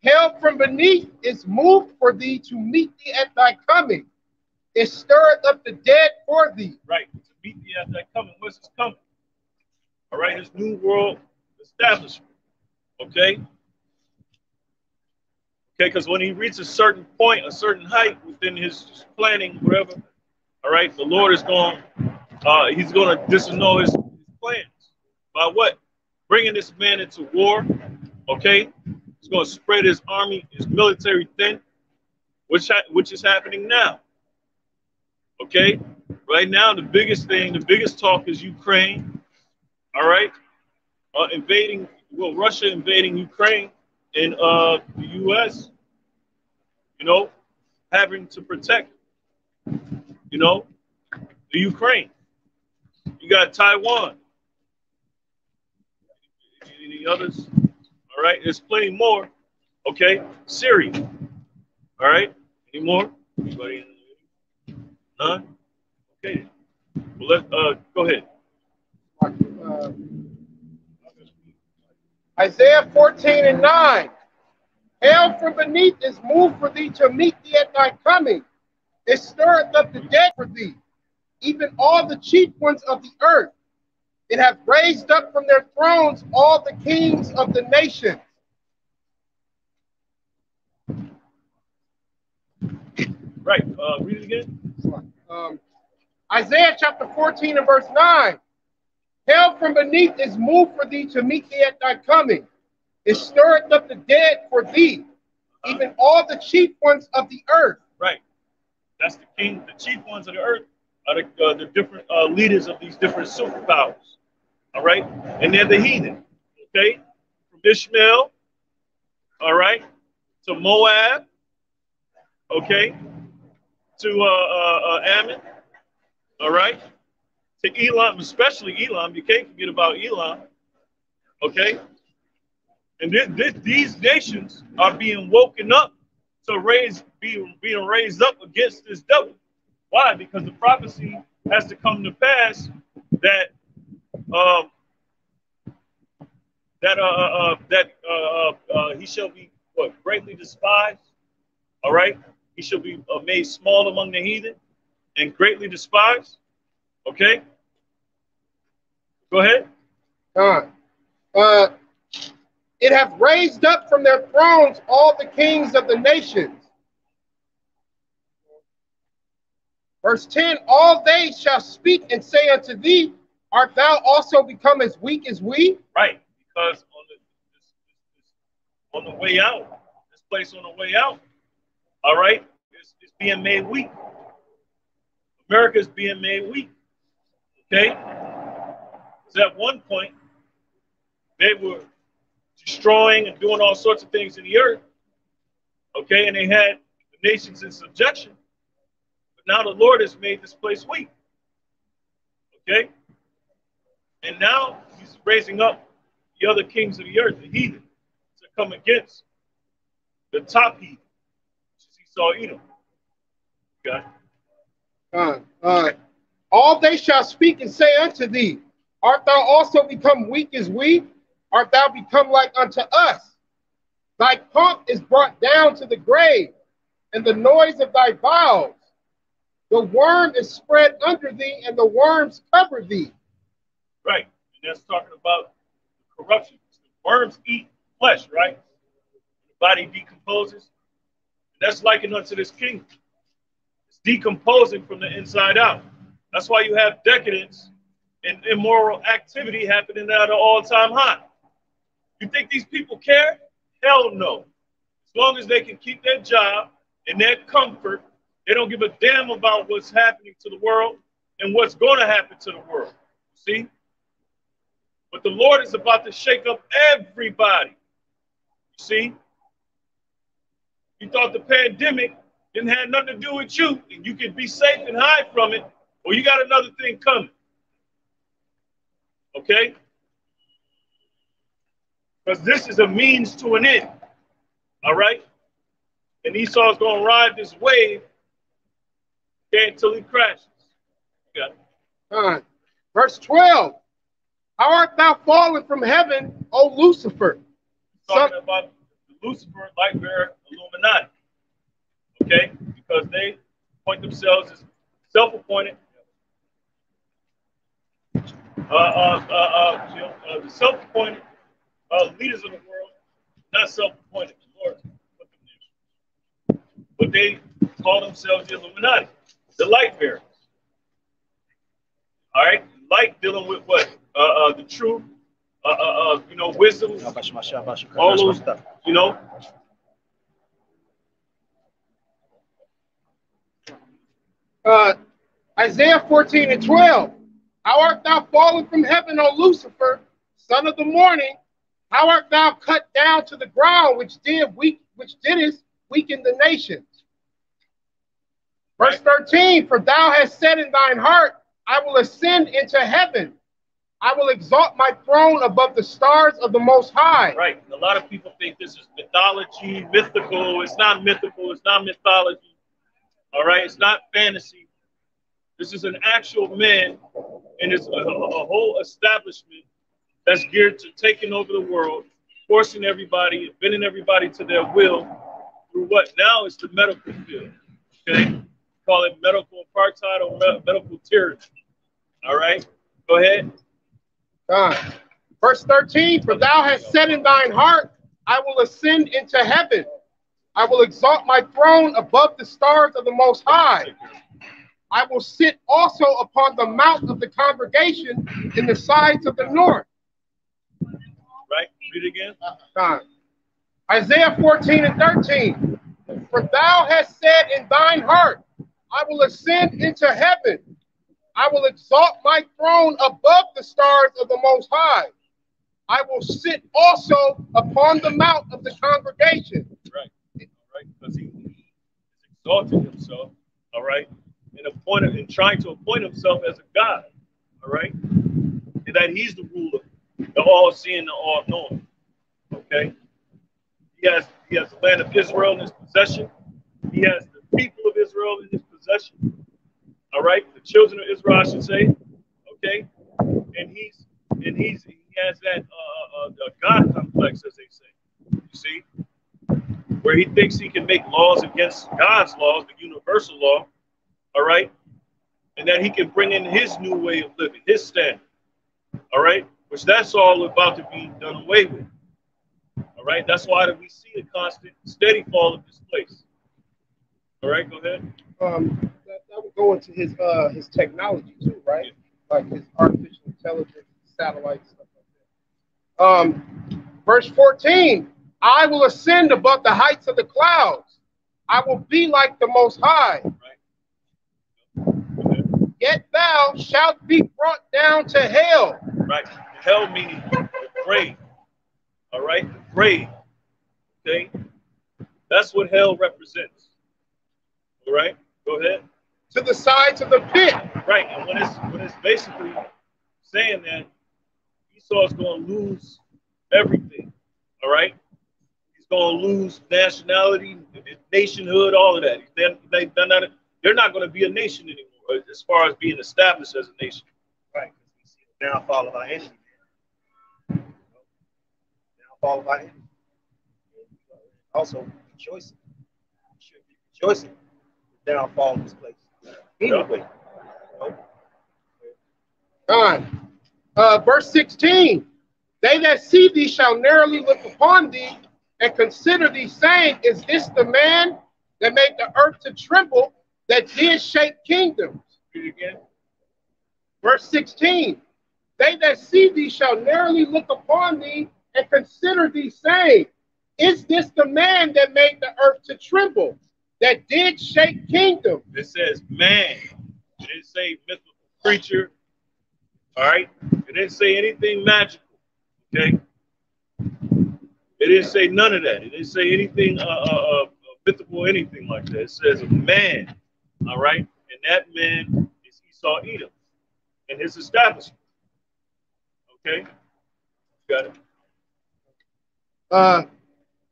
Hell from beneath is moved for thee to meet thee at thy coming. It stirreth up the dead for thee. Right, to meet thee at thy coming. What's this coming? All right, his new world establishment. Okay? Okay, because when he reaches a certain point, a certain height within his planning, whatever, all right, the Lord is going, he's going to disannul his plans. By what? Bringing this man into war, okay? He's going to spread his army, his military thin, which is happening now, okay? Right now, the biggest thing, the biggest talk is Ukraine, all right? Russia invading Ukraine and the U.S., you know, having to protect, you know, the Ukraine. You got Taiwan. Any others? All right, there's plenty more. Okay, Syria. All right, any more? Anybody? None? Okay. Well, let's go ahead. Isaiah 14 and 9. Hell from beneath is moved for thee to meet thee at thy coming. It stirreth up the dead for thee, even all the chief ones of the earth. It hath raised up from their thrones all the kings of the nations. Right, read it again. Isaiah chapter 14 and verse 9. Hell from beneath is moved for thee to meet thee at thy coming. It stirreth up the dead for thee, even all the chief ones of the earth. Right. That's the king, the chief ones of the earth are the different leaders of these different superpowers. All right. And they're the heathen. Okay. From Ishmael. All right. To Moab. Okay. To Ammon. All right. To Elam, especially Elam. You can't forget about Elam. Okay. And these nations are being woken up to being raised up against this devil. Why? Because the prophecy has to come to pass that he shall be greatly despised. All right, he shall be made small among the heathen and greatly despised. Okay, go ahead. It hath raised up from their thrones all the kings of the nations. Verse 10, all they shall speak and say unto thee, art thou also become as weak as we? Right, because on the way out, this place on the way out, all right, it's being made weak. America is being made weak. Okay? Because at one point, they were destroying and doing all sorts of things in the earth. Okay, and they had the nations in subjection. But now the Lord has made this place weak. Okay? And now he's raising up the other kings of the earth, the heathen, to come against the top heathen, which is Esau, Edom. Okay? All they shall speak and say unto thee, art thou also become weak as we? Art thou become like unto us? Thy pomp is brought down to the grave, and the noise of thy bowels. The worm is spread under thee, and the worms cover thee. Right. And that's talking about corruption. The worms eat flesh, right? The body decomposes. And that's likened unto this kingdom. It's decomposing from the inside out. That's why you have decadence and immoral activity happening at an all-time high. You think these people care? Hell no. As long as they can keep their job and their comfort, they don't give a damn about what's happening to the world and what's going to happen to the world. See? But the Lord is about to shake up everybody. You see? You thought the pandemic didn't have nothing to do with you, and you could be safe and hide from it, or you got another thing coming. Okay? Because this is a means to an end. All right? And Esau's going to ride this wave until he crashes. You got it. Verse 12. How art thou fallen from heaven, O Lucifer? Talking about Lucifer, light bearer, Illuminati. Okay? Because they point themselves as self-appointed. The self-appointed leaders of the world, not self-appointed, the Lord put them there. But they call themselves the Illuminati, the light bearers. All right? Light dealing with what? The truth, wisdom, all those, Isaiah 14 and 12. How art thou fallen from heaven, O Lucifer, son of the morning? How art thou cut down to the ground, which didst weaken the nations? Verse 13. For thou hast said in thine heart, I will ascend into heaven. I will exalt my throne above the stars of the Most High. Right. A lot of people think this is mythology, mythical. It's not mythical. It's not mythology. All right. It's not fantasy. This is an actual man, and it's a whole establishment that's geared to taking over the world, forcing everybody, bending everybody to their will through what now is the medical field. Okay. Call it medical apartheid or medical tyranny. All right. Go ahead. Verse 13, for thou hast said in thine heart, I will ascend into heaven. I will exalt my throne above the stars of the Most High. I will sit also upon the mount of the congregation in the sides of the north. Right? Read it again. Isaiah 14 and 13. For thou hast said in thine heart, I will ascend into heaven. I will exalt my throne above the stars of the Most High. I will sit also upon the mount of the congregation. Right. All right. Because he exalted himself, all right, and trying to appoint himself as a God, all right, and that he's the ruler, the all-seeing, the all-knowing. Okay. He has the land of Israel in his possession. He has the people of Israel in his possession. All right, the children of Israel, I should say. Okay, and he has that God complex, as they say. You see, where he thinks he can make laws against God's laws, the universal law. All right, and that he can bring in his new way of living, his standard. All right, which that's all about to be done away with. All right, that's why we see the constant, steady fall of this place. All right, go ahead. That would go into his technology too, right? Like his artificial intelligence, satellites, stuff like that. Verse 14, I will ascend above the heights of the clouds. I will be like the Most High. Right. Yet thou shalt be brought down to hell. Right. Hell meaning the grave. All right, the grave. Okay, that's what hell represents. All right, go ahead. To the sides of the pit. Right, and when it's basically saying that Esau's going to lose everything. All right, he's going to lose nationality, nationhood, all of that. They're not going to be a nation anymore as far as being established as a nation. Right, because we see the downfall of our enemy. Downfall of our enemy. Also rejoicing. We should be rejoicing the downfall of this place. Anyway. Verse 16. They that see thee shall narrowly look upon thee and consider thee, saying, is this the man that made the earth to tremble, that did shake kingdoms? Read it again. Verse 16. They that see thee shall narrowly look upon thee and consider these saying, is this the man that made the earth to tremble, that did shake kingdom? It says man. It didn't say mythical creature. All right? It didn't say anything magical. Okay? It didn't say none of that. It didn't say anything mythical, anything like that. It says a man. All right? And that man is Esau Edom and his establishment. Okay? Got it.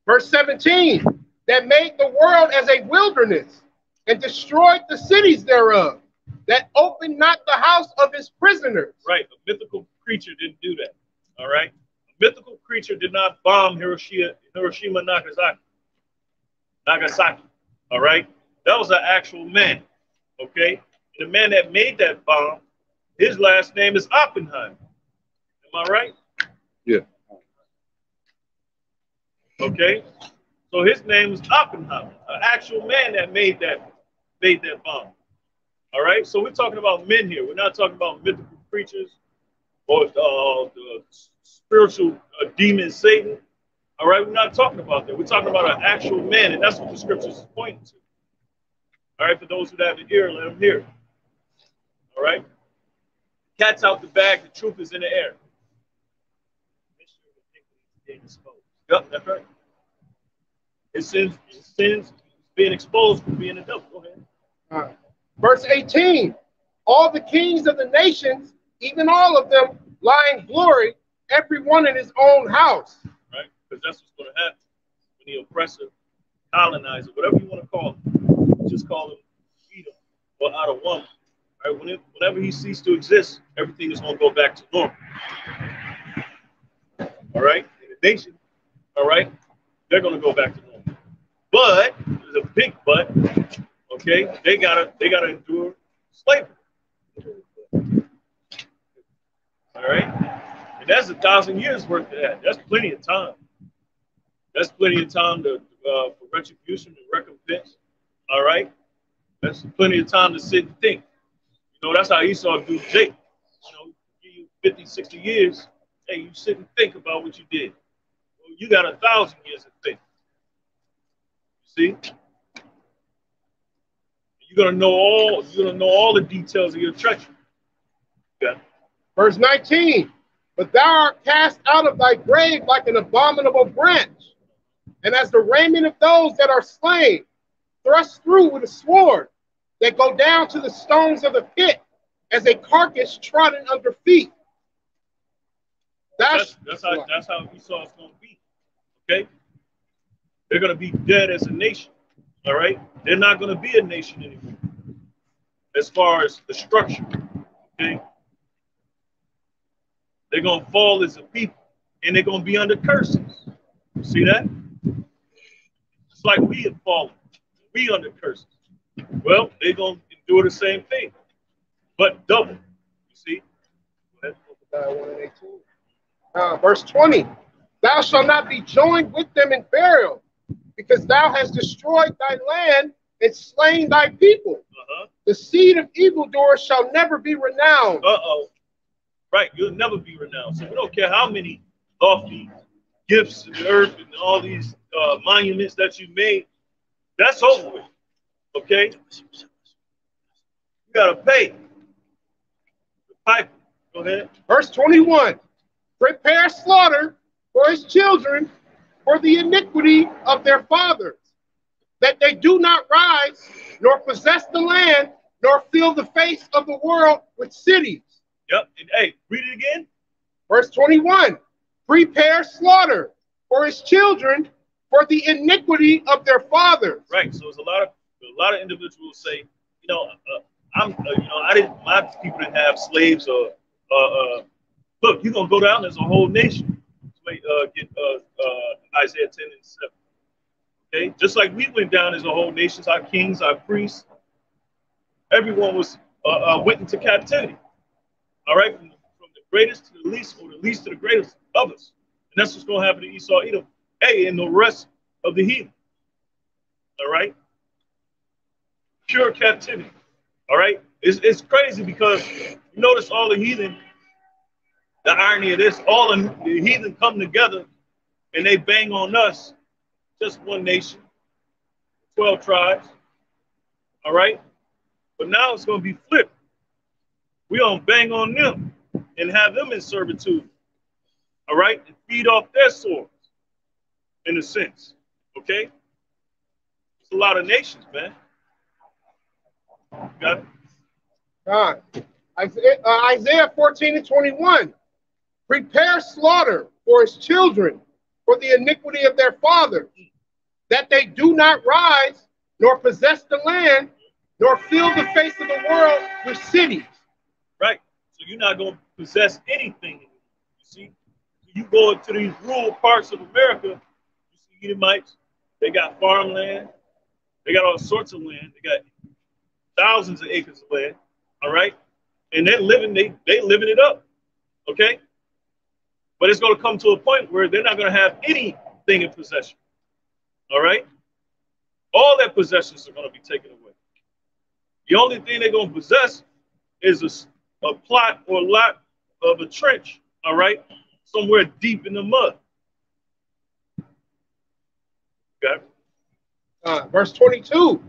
Verse 17, that made the world as a wilderness and destroyed the cities thereof, that opened not the house of his prisoners. Right. A mythical creature didn't do that. All right. A mythical creature did not bomb Hiroshima, Nagasaki. All right. That was an actual man. Okay. And the man that made that bomb, his last name is Oppenheimer. Am I right? Yeah. Okay. So his name was Oppenheimer, an actual man that made that bomb. All right. So we're talking about men here. We're not talking about mythical creatures or the spiritual demon Satan. All right. We're not talking about that. We're talking about an actual man, and that's what the scriptures is pointing to. All right. For those who have an ear, let them hear. All right. Cat's out the bag. The truth is in the air. Yep, that's right. His sins being exposed for being a devil. Go ahead. Verse 18, all the kings of the nations, even all of them, lie in glory, every one in his own house. Right? Because that's what's going to happen when the oppressor, colonizer, whatever you want to call him, just call him Edom or out of woman. Right? Whenever he ceases to exist, everything is going to go back to normal. All right? In the nation, all right, they're going to go back to normal. But there's a big but. Okay, they gotta endure slavery. All right, and that's 1,000 years worth of that. That's plenty of time. That's plenty of time for retribution and recompense. All right, that's plenty of time to sit and think. You know, that's how Esau do Jacob. You know, give you 50, 60 years. Hey, you sit and think about what you did. Well, you got 1,000 years to think. You see? You're gonna know all the details of your treachery. Yeah. Verse 19, but thou art cast out of thy grave like an abominable branch, and as the raiment of those that are slain, thrust through with a sword, that go down to the stones of the pit, as a carcass trodden under feet. That's how Esau's gonna be. Okay? They're gonna be dead as a nation. All right, they're not going to be a nation anymore as far as the structure. Okay, they're going to fall as a people, and they're going to be under curses. See that? It's like we have fallen. We under curses. Well, they're going to endure the same thing, but double. You see? Go ahead. Verse 20, thou shalt not be joined with them in burial, because thou hast destroyed thy land and slain thy people. The seed of evildoers shall never be renowned. Right, you'll never be renowned. So we don't care how many lofty gifts in the earth and all these monuments that you made. That's over with. Okay? You got to pay. The piper. Go ahead. Verse 21, prepare slaughter for his children, for the iniquity of their fathers, that they do not rise, nor possess the land, nor fill the face of the world with cities. Yep. And hey, read it again. Verse 21, prepare slaughter for his children, for the iniquity of their fathers. Right. So it's a lot of individuals say, my people didn't have slaves or look, you're gonna go down. There's a whole nation. Get Isaiah 10 and 7. Okay, just like we went down as a whole nation, our kings, our priests, everyone was went into captivity. All right, from the greatest to the least, or the least to the greatest of us, and that's what's going to happen to Esau, Edom, and the rest of the heathen. All right, pure captivity. All right, it's crazy because you notice all the heathen. The irony of this, all the heathen come together and they bang on us, just one nation, 12 tribes, all right? But now it's going to be flipped. We're going to bang on them and have them in servitude, all right? And feed off their swords, in a sense, okay? It's a lot of nations, man. Got it? Isaiah 14:21. Prepare slaughter for his children, for the iniquity of their fathers, that they do not rise, nor possess the land, nor fill the face of the world with cities. Right. So you're not going to possess anything. You see, you go into these rural parts of America, you see Edomites, they got farmland, they got all sorts of land, they got thousands of acres of land, all right? And they're living, they living it up, okay? But it's going to come to a point where they're not going to have anything in possession, all right? All their possessions are going to be taken away. The only thing they're going to possess is a plot or lot of a trench, all right? Somewhere deep in the mud. Okay. Verse 22.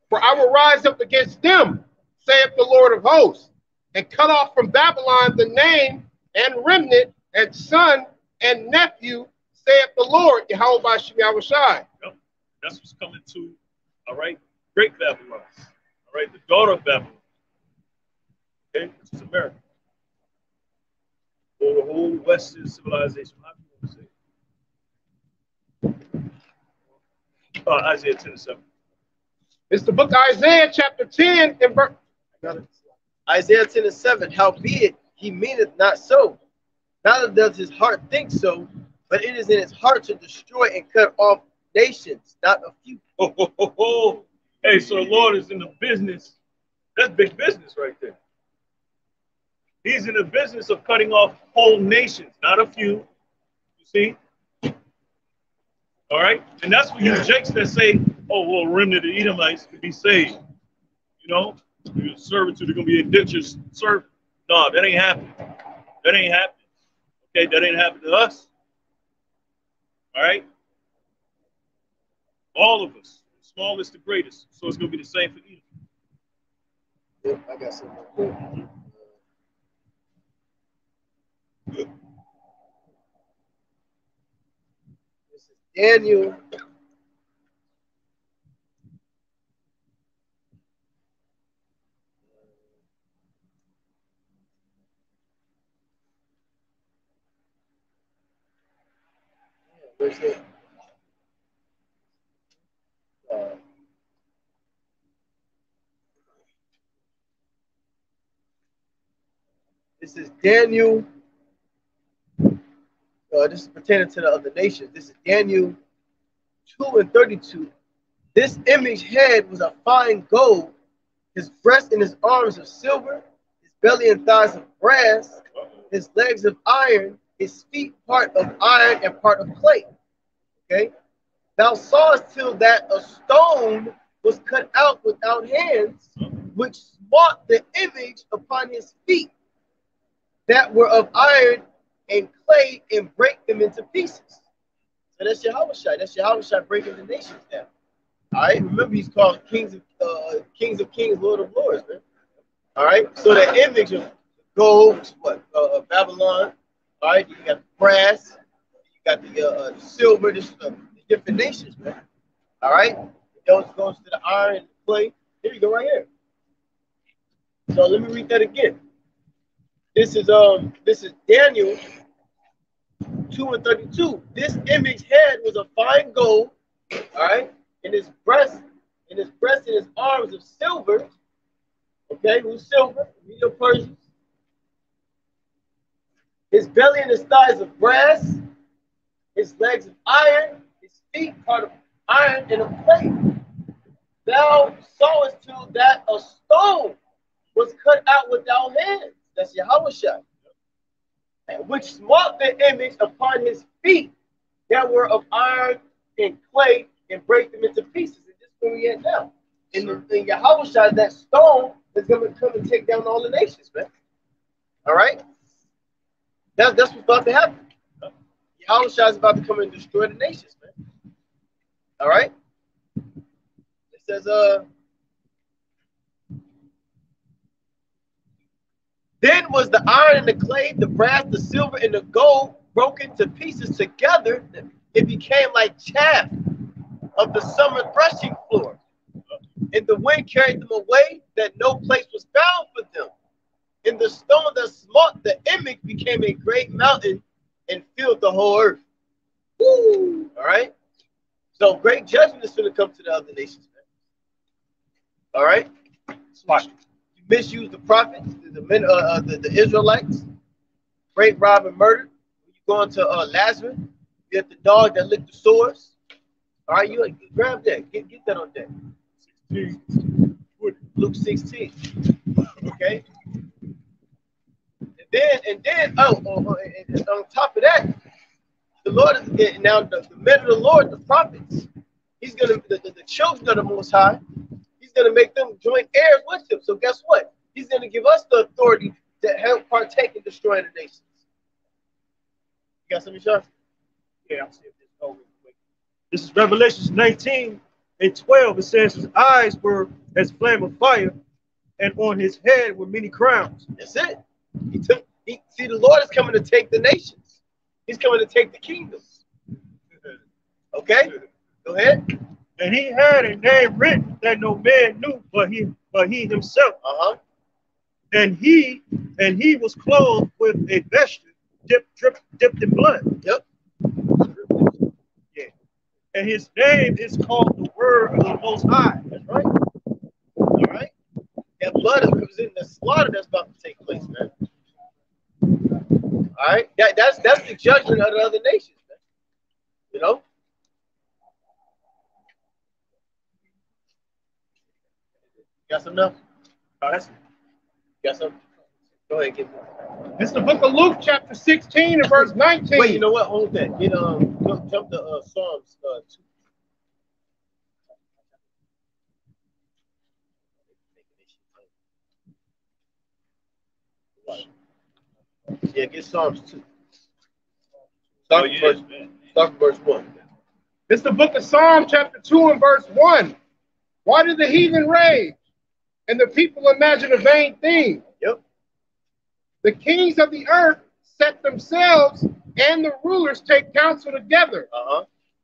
For I will rise up against them, saith the Lord of hosts, and cut off from Babylon the name and remnant and son and nephew, saith the Lord, Yahweh Bashim Yahushai. Yep. That's what's coming to, all right, Great Babylon, all right, the daughter of Babylon. Okay, this is America. Or the whole Western civilization. How do you want to say? Isaiah 10:7. It's the book of Isaiah chapter 10 and verse. Isaiah 10:7. Howbeit he meaneth not so, neither does his heart think so, but it is in his heart to destroy and cut off nations, not a few. Hey, so the Lord is in the business. That's big business right there. He's in the business of cutting off whole nations, not a few. You see? All right? And that's what you jakes that say, oh, well, remnant of the Edomites can be saved. You know? Your servitude are going to be indentures served. No, that ain't happening. That ain't happening. Okay, that ain't happening to us. All right? All of us, the smallest to greatest. So it's going to be the same for Edom. Yep, I got something. This is Daniel. Where's it? This is Daniel. This is pertaining to the other nations. This is Daniel 2:32. This image head was of fine gold, his breast and his arms of silver, his belly and thighs of brass, his legs of iron, his feet part of iron and part of clay. Okay? Thou sawest till that a stone was cut out without hands, which smote the image upon his feet, that were of iron and clay, and break them into pieces. So that's Yahushua. That's Yahushua breaking the nations down. All right. Remember, he's called Kings of Kings, Lord of Lords, man. All right. So the image of gold, which is what? Babylon. All right. You got the brass. You got the silver. This is the different nations, man. All right. It goes to the iron and the clay. Here you go, right here. So let me read that again. This is Daniel 2:32. This image head was of fine gold, all right, and his breast and his arms of silver. Okay, who's silver? Medo Persians. His belly and his thighs of brass, his legs of iron, his feet part of iron and of clay. Thou sawest till that a stone was cut out without hands. That's Yahushua. Which smote the image upon his feet that were of iron and clay, and break them into pieces. And this is where we at now. In Yahushua, that stone is going to come and take down all the nations, man. All right? That's what's about to happen. Yahushua is about to come and destroy the nations, man. All right? It says, then was the iron and the clay, the brass, the silver, and the gold broken to pieces together. It became like chaff of the summer threshing floor. And the wind carried them away, that no place was found for them. And the stone that smote the image became a great mountain and filled the whole earth. Woo! All right? So great judgment is going to come to the other nations, man. All right? Watch. You misuse the prophets, the Israelites, rape, rob, and murder. You go into Lazarus, you have the dog that licked the sores. All right, you grab that. Get that on deck. 16. Luke 16. Okay? And then on top of that, the Lord is now the men of the Lord, the prophets. He's gonna the children of the Most High. He's gonna make them joint heirs with him. So guess what? He's gonna give us the authority to help partake in destroying the nations. You got something, Sean? Yeah, I'm seeing this over quick. This is Revelation 19:12. It says his eyes were as flame of fire, and on his head were many crowns. That's it. See, the Lord is coming to take the nations. He's coming to take the kingdoms. Okay? Go ahead. And he had a name written that no man knew but he himself. And he was clothed with a vesture dipped in blood. Yep. Yeah. And his name is called the Word of the Most High. That's right. All right. That blood is representing the slaughter that's about to take place, man. All right. That's the judgment of the other nations, man. You know? Got something else? Oh, that's it. Got something? Go ahead, get it. This is the book of Luke, chapter 16 and verse 19. Wait, you know what? Hold that. Get jump to Psalms 2. Yeah, get Psalms 2. Start from verse 1. This is the book of Psalm, chapter 2 and verse 1. Why do the heathen rage and the people imagine a vain thing? Yep. The kings of the earth set themselves, and the rulers take counsel together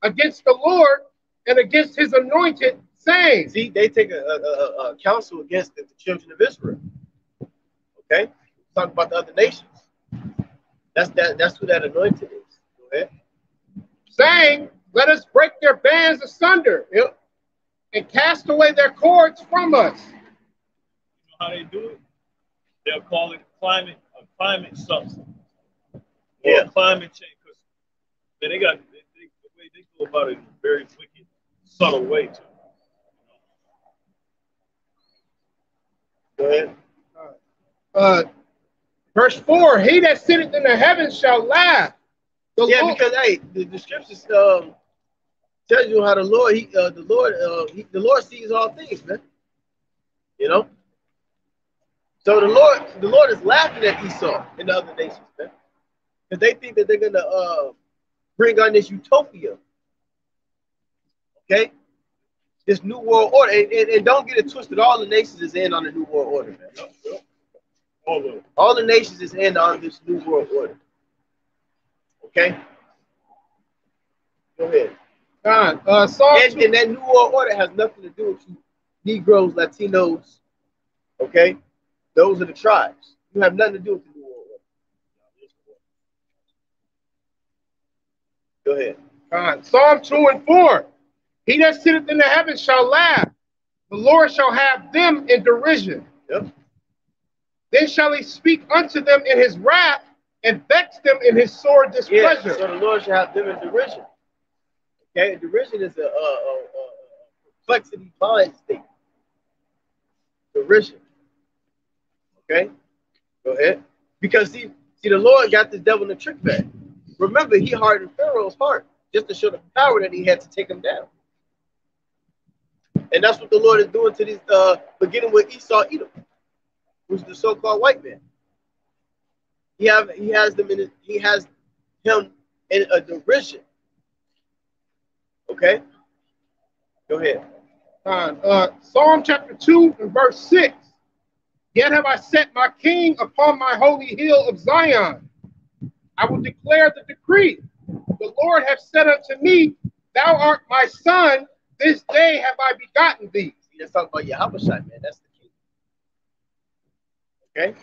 against the Lord and against his anointed, saying. See, they take a counsel against the children of Israel. Okay? Talk about the other nations. That's who that anointed is. Go ahead. Saying, let us break their bands asunder. Yep. And cast away their cords from us. You know how they do it? They'll call it a climate substance. Yeah. Or climate change. Because the way they go about it in a very wicked, subtle way too. Go ahead. Verse 4, he that sitteth in the heavens shall laugh. Because hey, the scriptures tells you how the Lord sees all things, man. You know? So the Lord is laughing at Esau and the other nations, man. Because they think that they're gonna bring on this utopia. Okay? This new world order. And don't get it twisted, all the nations is in on the new world order, man. All the nations is in on this new world order. Okay? Go ahead. And that new world order has nothing to do with you Negroes, Latinos. Okay? Those are the tribes. You have nothing to do with the new world order. Go ahead. Psalm 2 and 4. He that sitteth in the heavens shall laugh. The Lord shall have them in derision. Yep. Then shall he speak unto them in his wrath and vex them in his sore displeasure. Yeah, so the Lord shall have them in derision. Okay, derision is a perplexity mind state. Derision. Okay, go ahead. Because see, the Lord got the devil in the trick bag. Remember, he hardened Pharaoh's heart just to show the power that he had to take him down. And that's what the Lord is doing to these, beginning with Esau, Edom, who's the so-called white man. He has him in a derision. Okay? Go ahead. Psalm chapter 2 and verse 6. Yet have I set my king upon my holy hill of Zion. I will declare the decree. The Lord hath said unto me, Thou art my son, this day have I begotten thee. Let's talk about Yahweh, man. That's the king. Okay?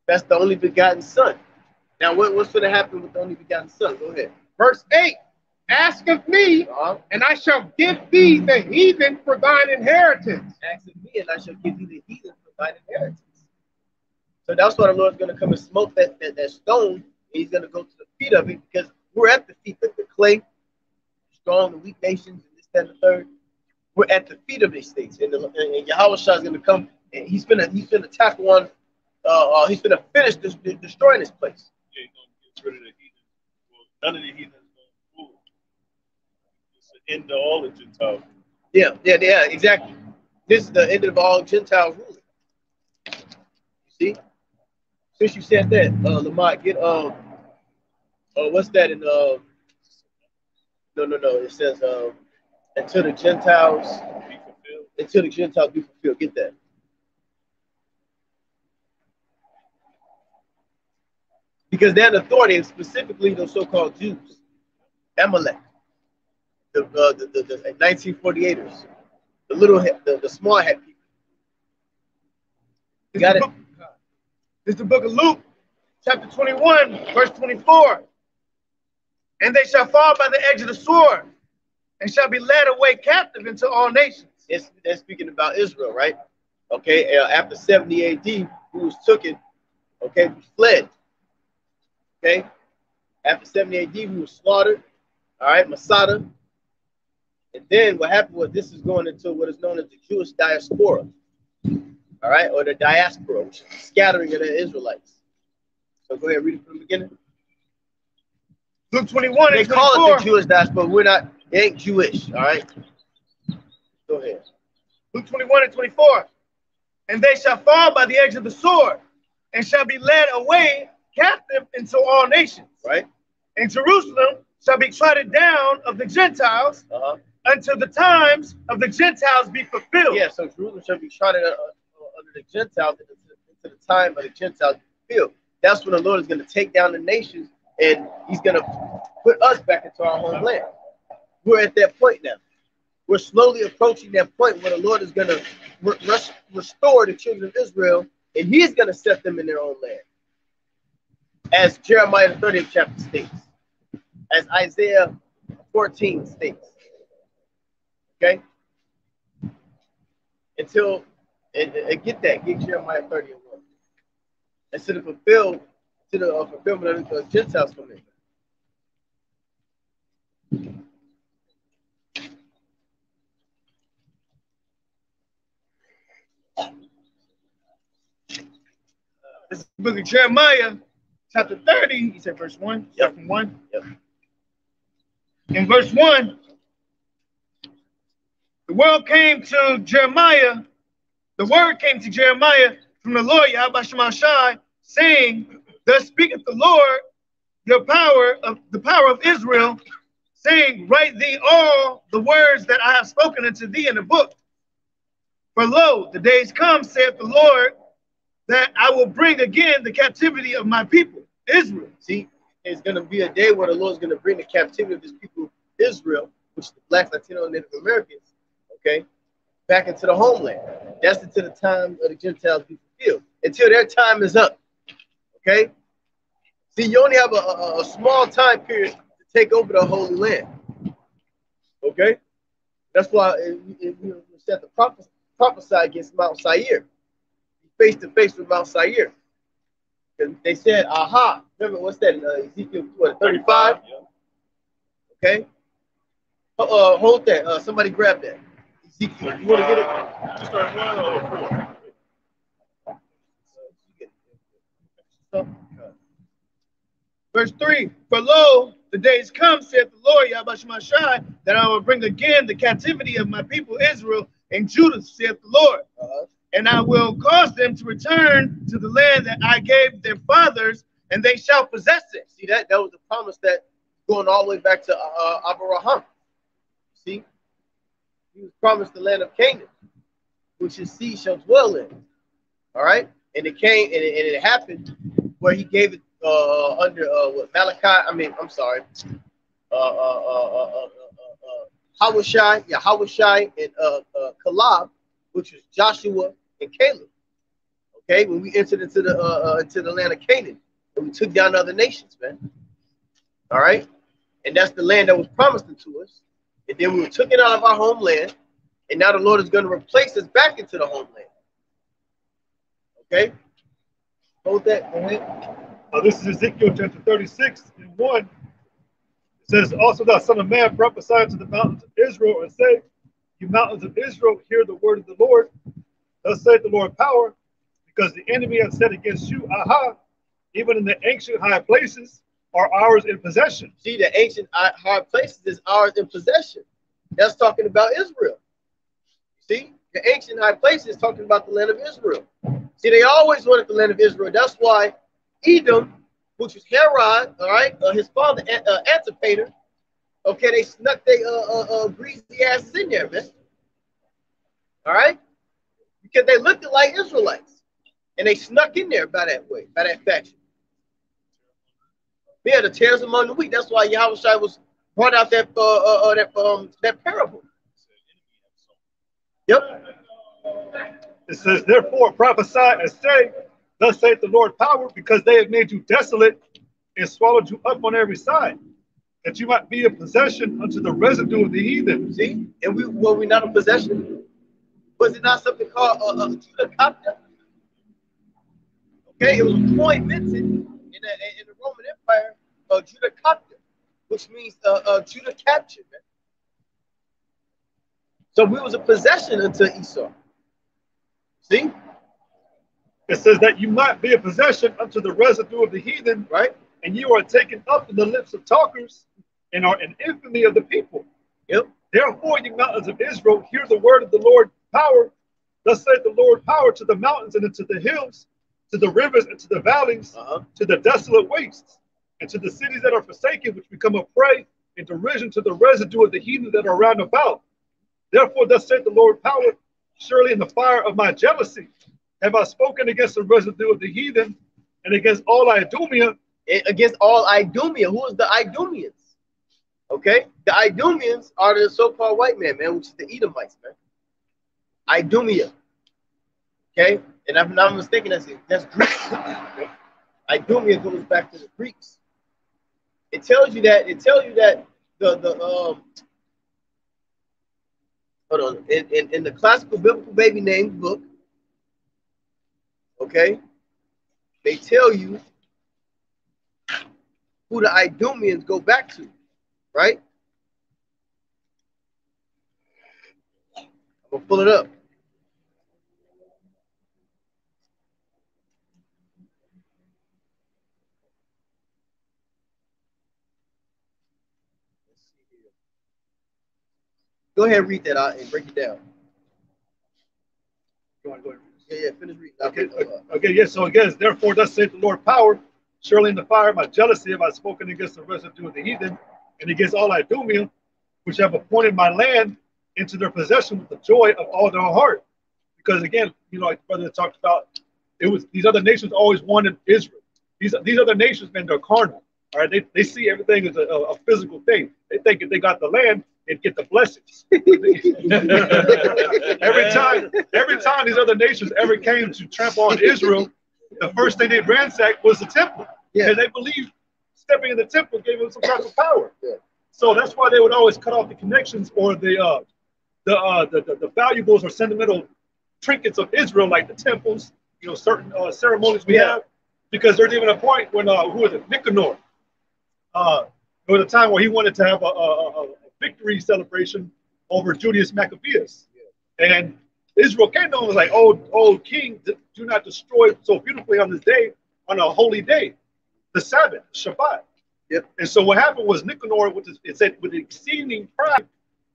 That's the only begotten son. Now, what's going to happen with the only begotten son? Go ahead. Verse 8. Ask of me, and I shall give thee the heathen for thine inheritance. Ask of me, and I shall give thee the heathen for thine inheritance. So that's why the Lord's going to come and smoke that stone, and he's going to go to the feet of it, because we're at the feet of the clay, strong, the weak nations, and this, that, and the third. We're at the feet of these things, and Yahweh Shah is going to come, and he's going to tackle one. He's going to finish destroying this place. Yeah, he's going to get rid of the heathen. Well, none of the heathen. End of all the Gentiles. Yeah, exactly. This is the end of all Gentiles ruling. See? Since you said that, Lamont, get what's that in no. It says until the Gentiles be fulfilled. Get that. Because they're an authority, and specifically those so-called Jews. Amalek. The 1948ers, the small head people. You got it. This is the book of Luke, chapter 21, verse 24. And they shall fall by the edge of the sword, and shall be led away captive into all nations. They're speaking about Israel, right? Okay, after 70 AD, who was taken, okay, we fled. Okay, after 70 AD, we were slaughtered. All right, Masada. And then what happened was this is going into what is known as the Jewish Diaspora, all right, or the diaspora, which is the scattering of the Israelites. So go ahead, read it from the beginning. Luke 21 they and 24. call it the Jewish diaspora. We're not, it ain't Jewish, all right? Go ahead. Luke 21 and 24. And they shall fall by the edge of the sword, and shall be led away captive into all nations. Right. And Jerusalem shall be trodden down of the Gentiles, until the times of the Gentiles be fulfilled. Yeah, so Jerusalem shall be trodden under the Gentiles into the time of the Gentiles be fulfilled. That's when the Lord is going to take down the nations, and he's going to put us back into our homeland. We're at that point now. We're slowly approaching that point where the Lord is going to restore the children of Israel, and he's going to set them in their own land. As Jeremiah 30th chapter states, as Isaiah 14 states. Okay? Until, and get Jeremiah 30 and 1. And to the fulfillment of the Gentiles come in. This is the book of Jeremiah, chapter 30. He said verse 1. Yep. From 1. Yep. In verse 1, the word came to Jeremiah from the Lord Yahweh Shemashai, saying, Thus speaketh the Lord, the power of Israel, saying, Write thee all the words that I have spoken unto thee in the book. For lo, the days come, saith the Lord, that I will bring again the captivity of my people, Israel. See, it's going to be a day where the Lord is going to bring the captivity of his people, Israel, which is the blacks, Latino, and Native Americans, okay, back into the homeland. That's until the time of the Gentiles be fulfilled. Until their time is up, okay? See, you only have a small time period to take over the Holy Land, okay? That's why we set the prophesy against Mount Seir, face to face with Mount Seir. Because they said, aha, remember what's that, Ezekiel 35? Okay? Hold that. Somebody grab that. Ezekiel, you want to get it? You start 1 or 4? Verse 3, For lo, the days come, saith the Lord Yahweh Shemashai, that I will bring again the captivity of my people Israel and Judah, saith the Lord. and I will cause them to return to the land that I gave their fathers, and they shall possess it. See that? That was the promise that going all the way back to Abraham. See? He was promised the land of Canaan, which his seed shall dwell in. All right? And it came, and it happened where he gave it under what Hawashai, and Caleb, which was Joshua and Caleb. Okay, when we entered into the land of Canaan, and we took down other nations, man. All right, and that's the land that was promised unto us, and then we were taken out of our homeland, and now the Lord is going to replace us back into the homeland. Okay, hold that. Go ahead. This is Ezekiel chapter 36 and 1. It says, also thou son of man, prophesy to the mountains of Israel, and say, you mountains of Israel, hear the word of the Lord. Thus saith the Lord power, because the enemy hath said against you, aha, even in the ancient high places are ours in possession. See, the ancient high places is ours in possession. That's talking about Israel. See, the ancient high places is talking about the land of Israel. See, they always wanted the land of Israel. That's why Edom, which was Herod, all right, his father Antipater, okay, they snuck their greasy asses in there, man. All right, because they looked like Israelites, and they snuck in there by that way, by that faction. Yeah, the tares among the wheat. That's why Yahushua was brought out that parable. Yep. It says, therefore prophesy and say, thus saith the Lord power, because they have made you desolate and swallowed you up on every side, that you might be a possession unto the residue of the heathen. See, and were we not a possession? Was it not something called Judah Chapter? Okay, it was a point mentioned in the Roman Empire of Judah Chapter, which means Judah captured. Man. So we was a possession unto Esau. See? It says that you might be a possession unto the residue of the heathen, right? And you are taken up in the lips of talkers and are an infamy of the people. Yep. Therefore, ye mountains of Israel, hear the word of the Lord power. Thus saith the Lord power to the mountains and into the hills, to the rivers and to the valleys, to the desolate wastes, and to the cities that are forsaken, which become a prey and derision to the residue of the heathen that are round about. Therefore, thus saith the Lord power, surely in the fire of my jealousy have I spoken against the residue of the heathen and against all Idumea. Against all Idumea. Who is the Idumeans? Okay? The Idumeans are the so-called white man, which is the Edomites, man. Idumea. Okay? And if I'm not mistaken, that's Greek. Idumea goes back to the Greeks. It tells you that hold on, in the classical biblical baby names book, okay, they tell you who the Idumeans go back to, right? I'm gonna pull it up. Go ahead and read that out and break it down. Go ahead. Yeah, finish reading. Okay, yes. So again, therefore, thus saith the Lord power, surely in the fire of my jealousy have I spoken against the residue of the heathen and against all Idumea, which have appointed my land into their possession with the joy of all their heart. Because again, like brother talked about, it was these other nations always wanted Israel. These other nations, man, they're carnal. All right, they see everything as a physical thing. They think if they got the land, they'd get the blessings. every time these other nations ever came to trample on Israel, the first thing they ransacked was the temple. Yeah. And they believed stepping in the temple gave them some type of power. Yeah. So that's why they would always cut off the connections or the valuables or sentimental trinkets of Israel, like the temples, certain ceremonies we have, because there's even a point when who was it, Nicanor? There was a time where he wanted to have a victory celebration over Julius Maccabeus, and Israel came to him and was like, "Oh, king, do not destroy so beautifully on this day, on a holy day, the Sabbath, Shabbat." Yep. And so what happened was Nicanor, it said, with exceeding pride,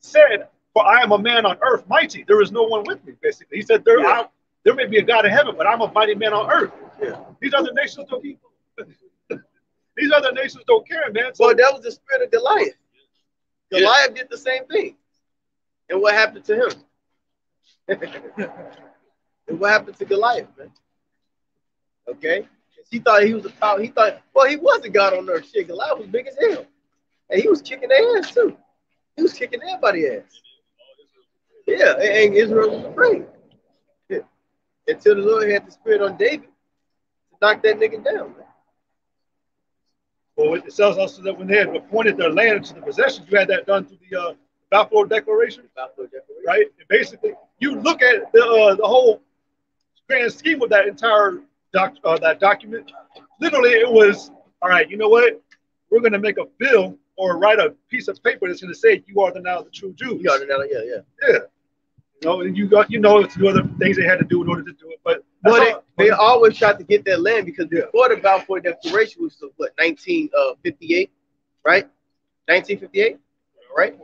said, "For I am a man on earth mighty. There is no one with me." Basically, he said, "There there may be a God in heaven, but I'm a mighty man on earth. Yeah. These other nations don't. These other nations don't care, man. So, Well, that was the spirit of Goliath. Goliath did the same thing. And what happened to him? And what happened to Goliath, man? Okay? He thought he was a power. He thought, well, he was a God on earth. Shit, Goliath was big as hell. And he was kicking their ass, too. He was kicking everybody's ass. Yeah, and Israel was afraid. Yeah. Until the Lord had the spirit on David to knock that nigga down, man. well, it says also that when they had appointed their land into the possessions, you had that done through the Balfour Declaration, right? And basically, you look at the whole grand scheme of that entire that document. Literally, it was, all right, you know what? We're going to make a bill or write a piece of paper that's going to say you are now the true Jews. You are now, yeah. Yeah. You know, and you got, a few other things they had to do in order to do it. But they always tried to get that land because before the Balfour Declaration was what, 1958, right? 1958, right?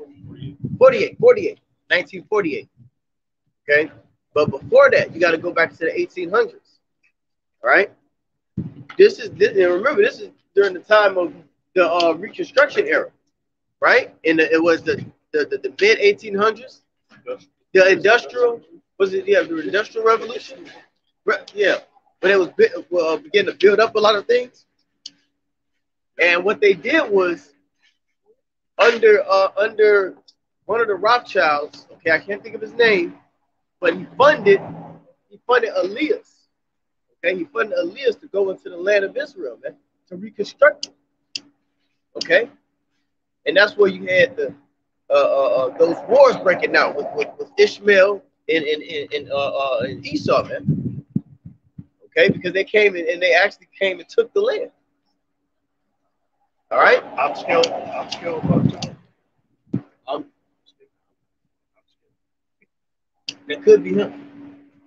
48, 1948. Okay, but before that, you got to go back to the 1800s. All right. And remember, this is during the time of the Reconstruction era, right? And it was the mid 1800s. The industrial, the Industrial Revolution? Yeah, when it was beginning to build up a lot of things. And what they did was, under one of the Rothschilds, okay, I can't think of his name, but he funded Elias. Okay, he funded Elias to go into the land of Israel, man, to reconstruct it. Okay? And that's where you had those wars breaking out with Ishmael and Esau, man. Okay, because they came in and they actually came and took the land. All right? It could be him.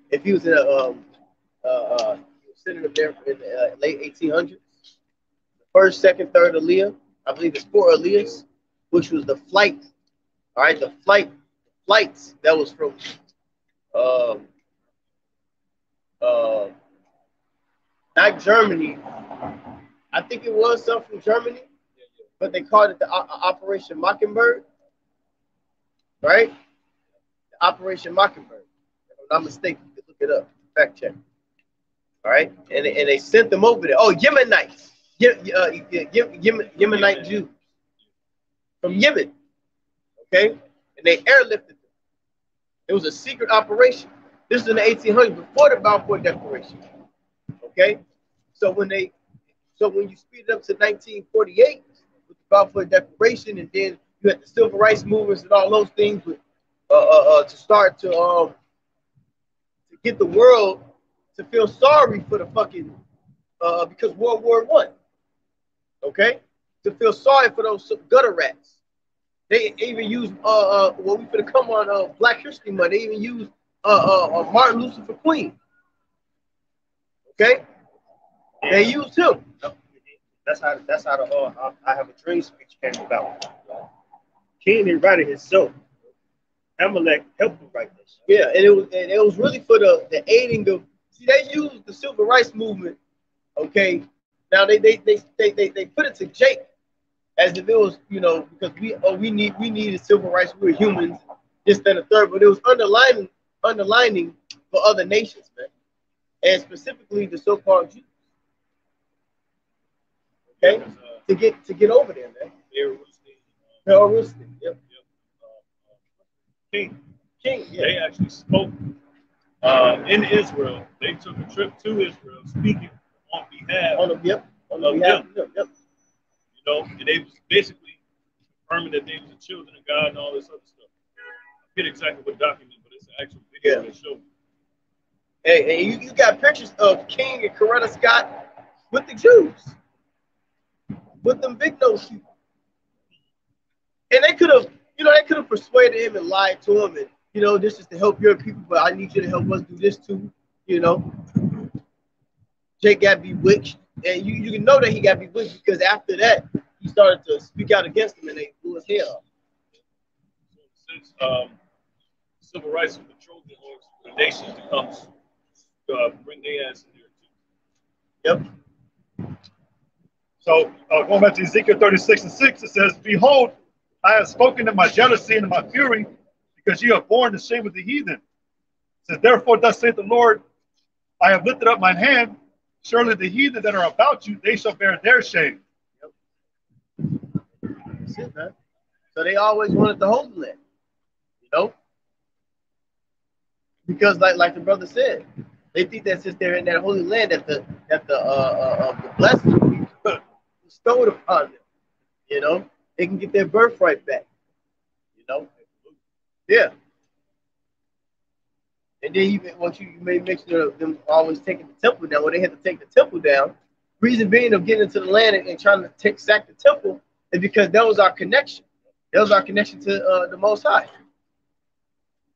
If he was in sitting up there in the late 1800s. First, second, third Aliyah. I believe it's 4 Aliyahs, which was the flight. All right, the flights that was from not Germany. I think it was something from Germany, but they called it the Operation Mockingbird. Right? The Operation Mockingbird. If I'm not mistaken, you can look it up. Fact check. All right, and they sent them over there. Oh, Yemenites, Yemenite Jews from Yemen. Okay, and they airlifted them. It was a secret operation. This is in the 1800s, before the Balfour Declaration. Okay, so when you speed it up to 1948 with the Balfour Declaration, and then you had the civil rights movements and all those things, with to start to get the world to feel sorry for the fucking because World War I. Okay, to feel sorry for those gutter rats. They even used well, we finna come on Black History Month. They even used Martin Luther for Queen. Okay, they used him. That's how the I Have a Dream speech came about. King didn't write it himself. Amalek helped him write this. Yeah, and it was really for the aiding of. See, they used the civil rights movement. Okay, now they put it to Jake as if it was, you know, because we needed civil rights. We're humans, this, that, and the third. But it was underlining for other nations, man, and specifically the so-called Jews. Okay, to get over there, man. They're Rusty. Yep. King. Yeah. They actually spoke in Israel. They took a trip to Israel, speaking on behalf On behalf of them. Yep. You know, and they was basically confirming that they was the children of God and all this other stuff. I forget exactly what document, but it's an actual video that showed. Hey, you got pictures of King and Coretta Scott with the Jews, with them big nose people, and they could have persuaded him and lied to him, and you know, this is to help your people, but I need you to help us do this too. You know, Jake got bewitched, and you can know that he got bewitched because after that he started to speak out against him, and they blew his hair off. Since civil rights was the Trojan horse for the nations to come bring their ass in there too. Yep. So going back to Ezekiel 36:6, it says, "Behold, I have spoken in my jealousy and in my fury, because ye have borne the shame of the heathen. It says, therefore, thus saith the Lord, I have lifted up mine hand. Surely the heathen that are about you, they shall bear their shame." That's it, man. So they always wanted the Holy Land, you know, because like the brother said, they think that since they're in that Holy Land, that the blessings will be bestowed upon them. You know, they can get their birthright back. You know, yeah. And then even once you may mention them always taking the temple down, when they had to take the temple down, reason being of getting into the land and trying to sack the temple is because that was our connection. That was our connection to the Most High.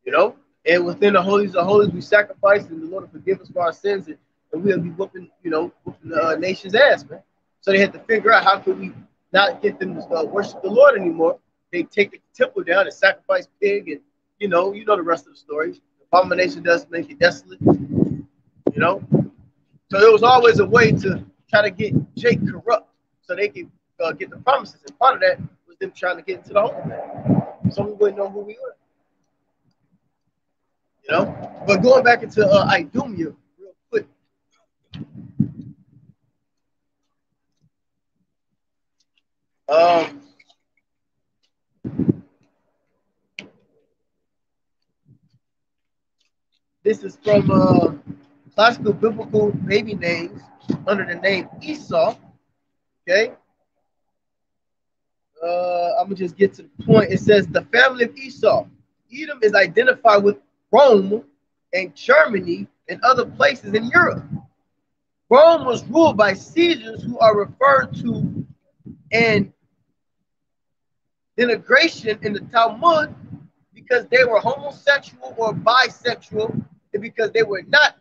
You know, and within the holies of holies, we sacrifice, and the Lord will forgive us for our sins, and we'll be whooping the nation's ass, man. So they had to figure out how could we not get them to worship the Lord anymore. They take the temple down and sacrifice pig, and you know the rest of the story. Abomination does make it desolate, you know. So there was always a way to try to get Jake corrupt, so they could get the promises. And part of that was them trying to get into the Holy Land, so we wouldn't know who we were, you know. But going back into Idumea real quick. This is from classical biblical baby names under the name Esau. Okay. I'm gonna just get to the point. It says the family of Esau. Edom is identified with Rome and Germany and other places in Europe. Rome was ruled by Caesars who are referred to in denigration in the Talmud because they were homosexual or bisexual and because they were not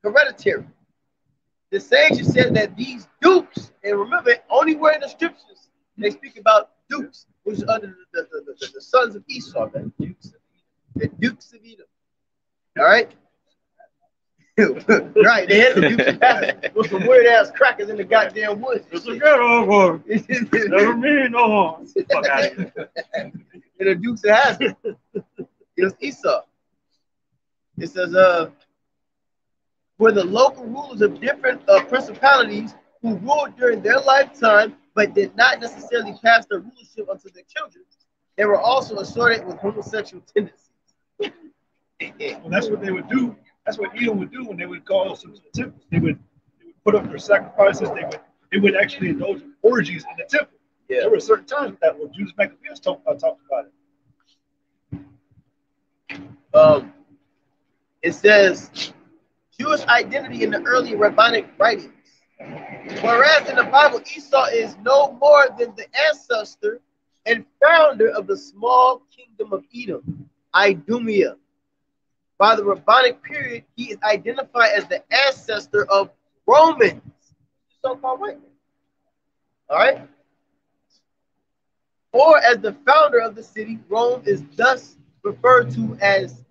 hereditary. The sages said that these dukes, and remember, only where in the scriptures they speak about dukes, which is under the sons of Esau, man. The dukes of Edom. All right? Right, they had the dukes of Hazzard with some weird ass crackers in the goddamn woods. It's a girl, never mean no harm. And the dukes of Hazzard. It was Esau. It says, were the local rulers of different principalities who ruled during their lifetime but did not necessarily pass their rulership onto their children. They were also assorted with homosexual tendencies. Well, that's what they would do. That's what Edom would do when they would call us into the temples. They would put up their sacrifices. They would actually indulge in orgies in the temple. Yeah. There were certain times that when Judas Maccabeus talked about it. It says Jewish identity in the early rabbinic writings. Whereas in the Bible, Esau is no more than the ancestor and founder of the small kingdom of Edom, Idumea. By the rabbinic period, he is identified as the ancestor of Romans, so-called white men. All right? Or as the founder of the city, Rome is thus referred to as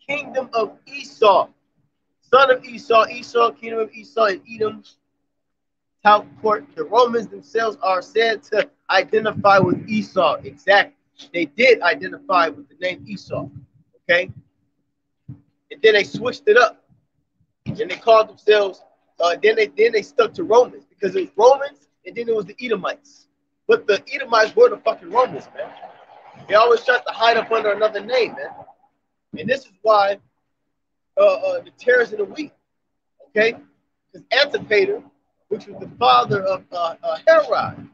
Kingdom of Esau, son of Esau, Esau, kingdom of Esau, and Edom, South Court. The Romans themselves are said to identify with Esau. Exactly. They did identify with the name Esau. Okay? And then they switched it up. And they called themselves, then they stuck to Romans because it was Romans and then it was the Edomites. But the Edomites were the fucking Romans, man. They always tried to hide up under another name, man. And this is why the tares and the wheat, okay? Because Antipater, which was the father of Herod,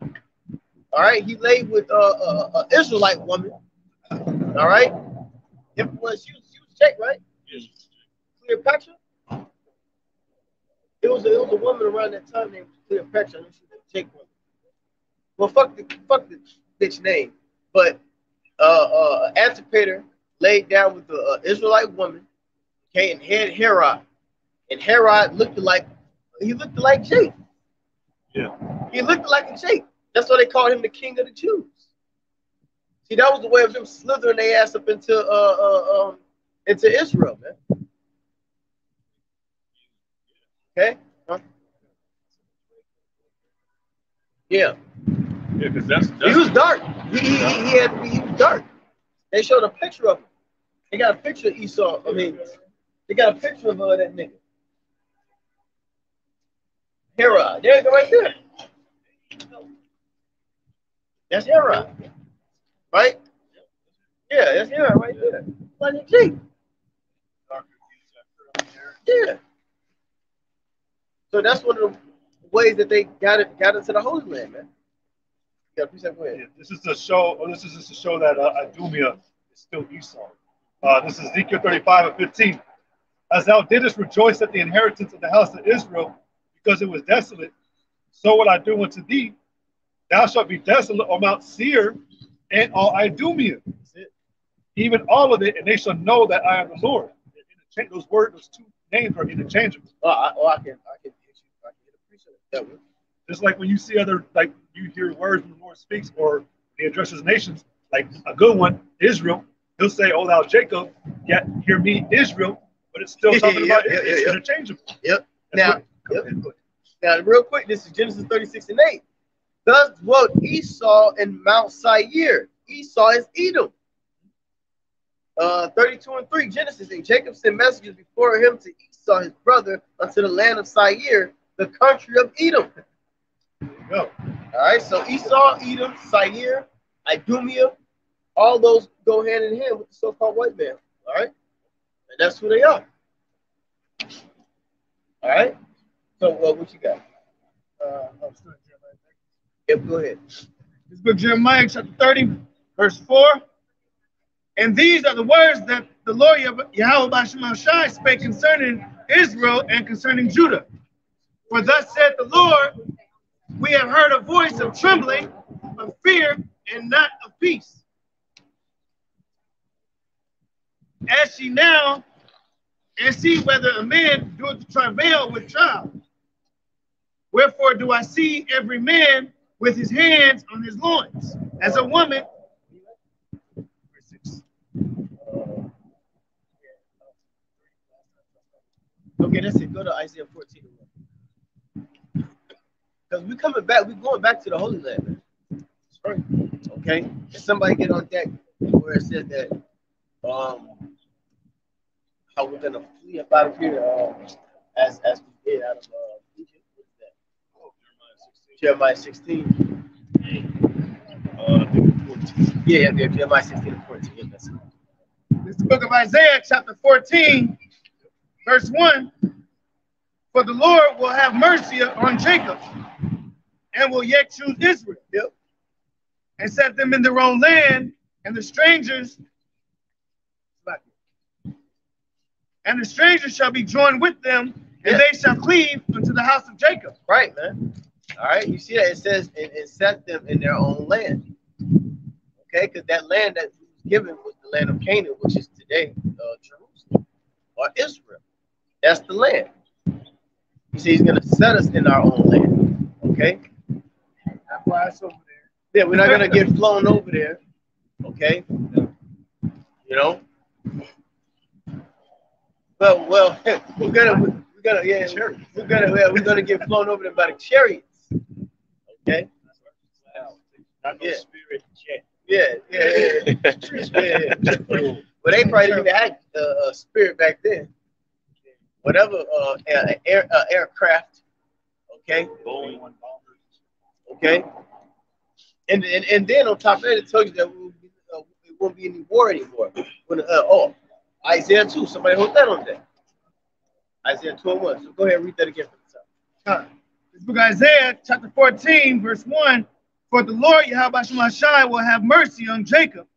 all right? He laid with an Israelite woman, all right? She was Jake, right? Yes. Cleopatra? It was a woman around that time named Cleopatra. I know she was a Jake woman. Well, fuck the bitch name. But Antipater laid down with the Israelite woman, okay, and had Herod. And Herod looked like Jake. Yeah. He looked like a Jake. That's why they called him the King of the Jews. See, that was the way of them slithering their ass up into Israel, man. Okay? Huh? Yeah. Yeah, because that's He was dark. He was dark. They showed a picture of him. They got a picture of Esau. I mean, they got a picture of that nigga. Herod. There you go, right there. That's Herod. Right? Yeah, that's Herod right there. Like a G. Yeah. So that's one of the ways that they got into the Holy Land, man. Yeah, please go ahead. Yeah, this is to show. This is just to show that Idumea is still Esau. This is Ezekiel 35 and 15. As thou didst rejoice at the inheritance of the house of Israel, because it was desolate, so will I do unto thee. Thou shalt be desolate on Mount Seir and all Idumea, even all of it, and they shall know that I am the Lord. Those words, those two names are interchangeable. I can appreciate that. Just like when you see like you hear words when the Lord speaks, or he addresses nations, like a good one, Israel, he'll say, "Oh thou Jacob," yet hear me, Israel, but it's still talking about it's interchangeable. Yep. Now, real quick, this is Genesis 36 and 8. Thus dwelt Esau in Mount Seir. Esau is Edom. 32 and 3, Genesis. And Jacob sent messengers before him to Esau, his brother, unto the land of Seir, the country of Edom. There you go. All right, so Esau, Edom, Seir, Idumea, all those go hand in hand with the so-called white man. All right, and that's who they are. All right, so what you got? Yep, go ahead. This book, Jeremiah chapter 30, verse 4. And these are the words that the Lord Yahweh Bashim Shai spake concerning Israel and concerning Judah. For thus said the Lord, we have heard a voice of trembling, of fear, and not of peace. Ask ye now, and see whether a man doeth travail with child. Wherefore do I see every man with his hands on his loins, as a woman. Okay, that's it. Go to Isaiah 14. Because we're coming back, we're going back to the Holy Land, man. Right. Okay? And somebody get on deck where it said that how we're gonna flee up out of here as we did out of Egypt. What's that? Jeremiah 16. Yeah, Jeremiah 16 and 14. Yeah, that's it. This is the book of Isaiah, chapter 14, verse 1. For the Lord will have mercy on Jacob, and will yet choose Israel. Yep. And set them in their own land, and the strangers shall be joined with them, and they shall cleave unto the house of Jacob. Right, man. All right, you see that it says and set them in their own land. Okay, because that land that was given was the land of Canaan, which is today Jerusalem or Israel. That's the land. You see, he's going to set us in our own land. Okay? That's why it's over there. Yeah, we're not going to get flown over there. Okay? You know? Well, we're gonna get flown over there by the chariots. Okay? Not no spirit jet. Yeah. Well, they probably didn't even have a spirit back then. Whatever aircraft. Okay. Okay. And then on top of that, it tells you that it won't be any war anymore. Isaiah 2. Somebody hold that on there. Isaiah 2 and 1. So go ahead and read that again for the time. This book of Isaiah, chapter 14, verse 1. For the Lord Yahweh Shai will have mercy on Jacob,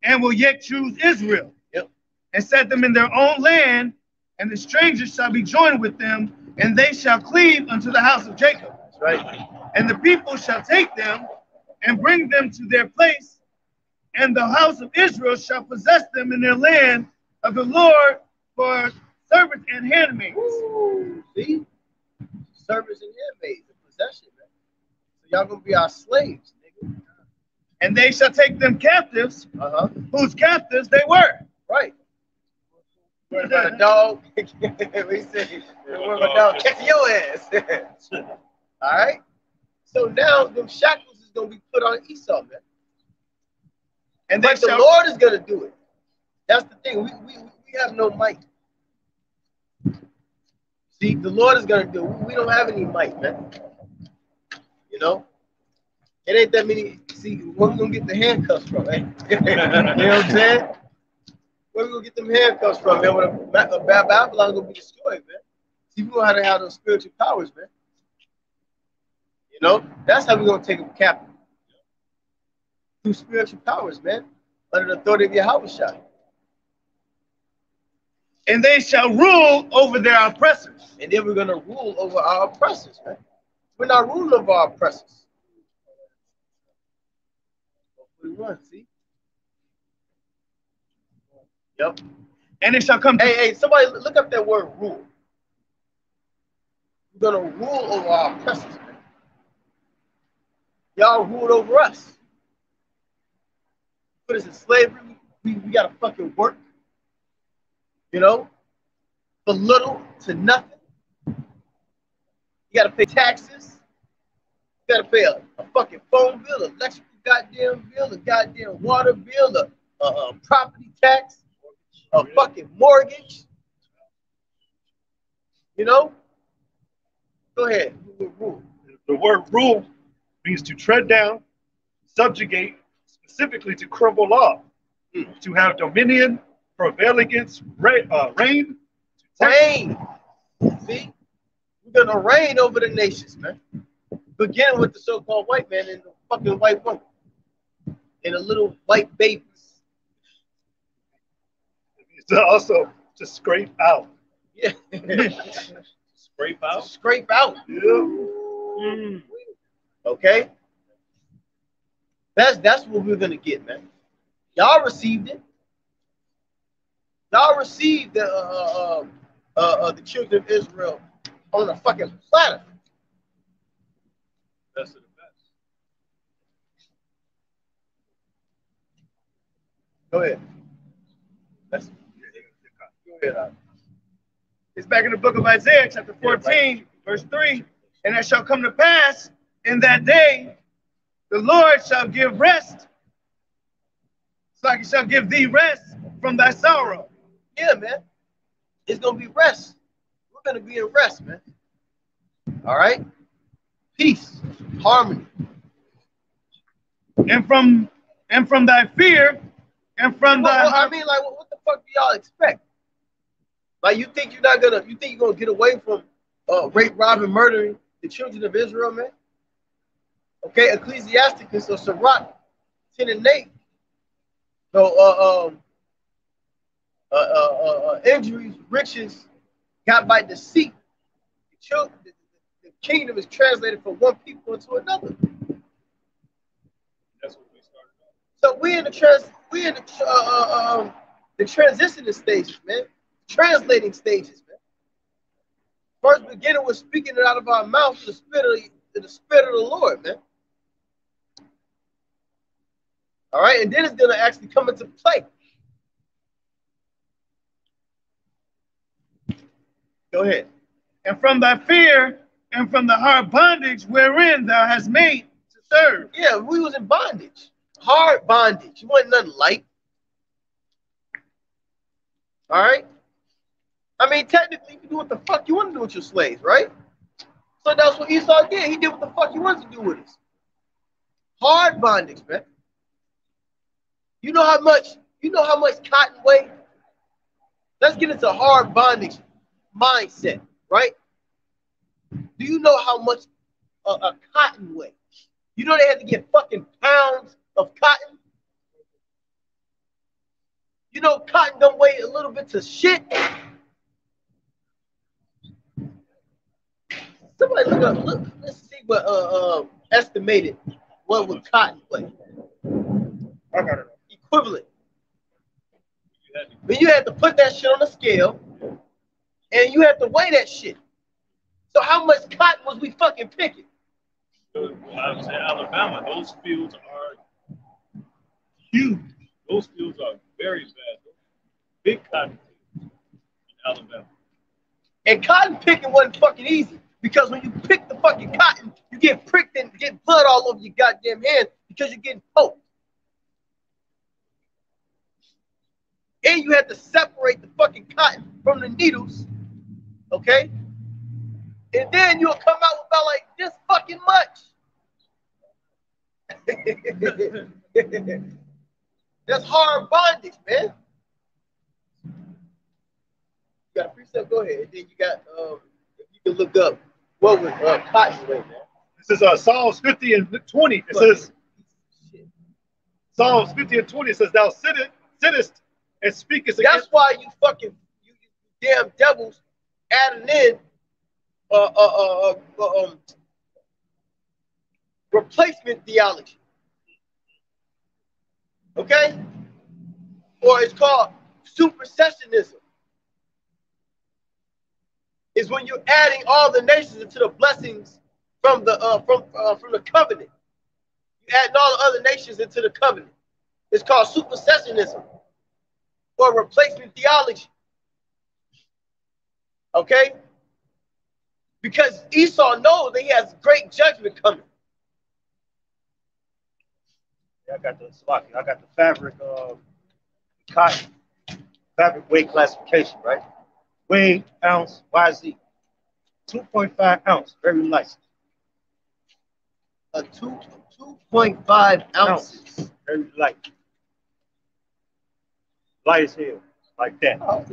and will yet choose Israel. Yep. And set them in their own land, and the strangers shall be joined with them, and they shall cleave unto the house of Jacob. That's right. And the people shall take them and bring them to their place, and the house of Israel shall possess them in their land of the Lord for servants and handmaids. Ooh, see? Servants and handmaids, the possession, man. So y'all gonna be our slaves, nigga. And they shall take them captives, Uh-huh. whose captives they were. Right. Worried about a dog. We say, worried about a dog catching your ass. All right? So now them shackles is going to be put on Esau, man. And then the Lord is going to do it. That's the thing. We have no might. See, the Lord is going to do it. We don't have any might, man. You know? It ain't that many. See, where we going to get the handcuffs from, eh? You know what I'm saying? Where we going to get them handcuffs from, man? When Babylon going to be destroyed, man. See, we going to have those spiritual powers, man. You know? That's how we're going to take them captive. Through spiritual powers, man. Under the authority of Yahweh. And they shall rule over their oppressors. And then we're going to rule over our oppressors, man. We're not ruling over our oppressors. 41, see? Yep. And it shall come to... Hey, somebody look up that word rule. We're going to rule over our oppressors, man. Y'all ruled over us. Put us in slavery. We got to fucking work. You know? For little to nothing. You got to pay taxes. You got to pay a fucking phone bill, electrical goddamn bill, a goddamn water bill, a property tax, a fucking mortgage. You know? Go ahead. Rule. The word rule means to tread down, subjugate, specifically to crumble off, to have dominion, prevail against, reign. Reign. See? We're going to reign over the nations, man. Beginning with the so-called white man and the fucking white woman. And the little white babies. It's also to scrape out. Yeah. Scrape out? Scrape out. Yeah. Okay? That's what we're going to get, man. Y'all received it. Y'all received the children of Israel on a fucking platter. Best of the best. Go ahead. Go ahead. It's back in the book of Isaiah, chapter 14, verse 3. And it shall come to pass in that day, the Lord shall give rest. It's like he shall give thee rest from thy sorrow. Yeah, man. It's going to be rest. We're going to be in rest, man. All right? Peace, harmony. And from thy fear, and from thy... I mean, like, what the fuck do y'all expect? Like, you think you're going to get away from rape, robbing, murdering the children of Israel, man? Okay, Ecclesiasticus or Sirach 10 and 8. So, injuries, riches, got by deceit. The kingdom is translated from one people into another. That's what we started on. So we in the transitioning stages, man. Translating stages, man. First beginning with speaking it out of our mouth, the spirit of the Lord, man. All right, and then it's gonna actually come into play. Go ahead. And from thy fear, and from the hard bondage wherein thou hast made to serve. Yeah, we was in bondage. Hard bondage. You wasn't nothing light. All right? I mean, technically, you can do what the fuck you want to do with your slaves, right? So that's what Esau did. He did what the fuck he wanted to do with us. Hard bondage, man. You know how much cotton weighs? Let's get into hard bondage mindset, right? Do you know how much a cotton weighs? You know they had to get fucking pounds of cotton? You know cotton don't weigh a little bit to shit? Somebody let's see what estimated what would cotton weigh. I got it. Equivalent. But you had to put that shit on a scale and you had to weigh that shit. So how much cotton was we fucking picking? I was in Alabama. Those fields are huge. Those fields are very bad. Big cotton fields. Alabama. And cotton picking wasn't fucking easy because when you pick the fucking cotton, you get pricked and get blood all over your goddamn hand because you're getting poked. And you had to separate the fucking cotton from the needles, okay? And then you'll come out with about like this fucking much. That's hard bondage, man. You got a precept? Go ahead. And then you got, if you can look up what was cotton right now. This is Psalms 50 and 20. It says, Psalms 50 and 20 says, thou sittest and speakest against. That's why you fucking, you damn devils adding in replacement theology. Okay? Or it's called supersessionism. Is when you're adding all the nations into the blessings from the covenant. You're adding all the other nations into the covenant. It's called supersessionism or replacement theology. Okay? Because Esau knows that he has great judgment coming. Yeah, I got the fabric cotton fabric weight classification, right? Weight, ounce, YZ. 2.5 ounce, very light. A 2.5 ounces. Very light. Light as hell, like that. Oh,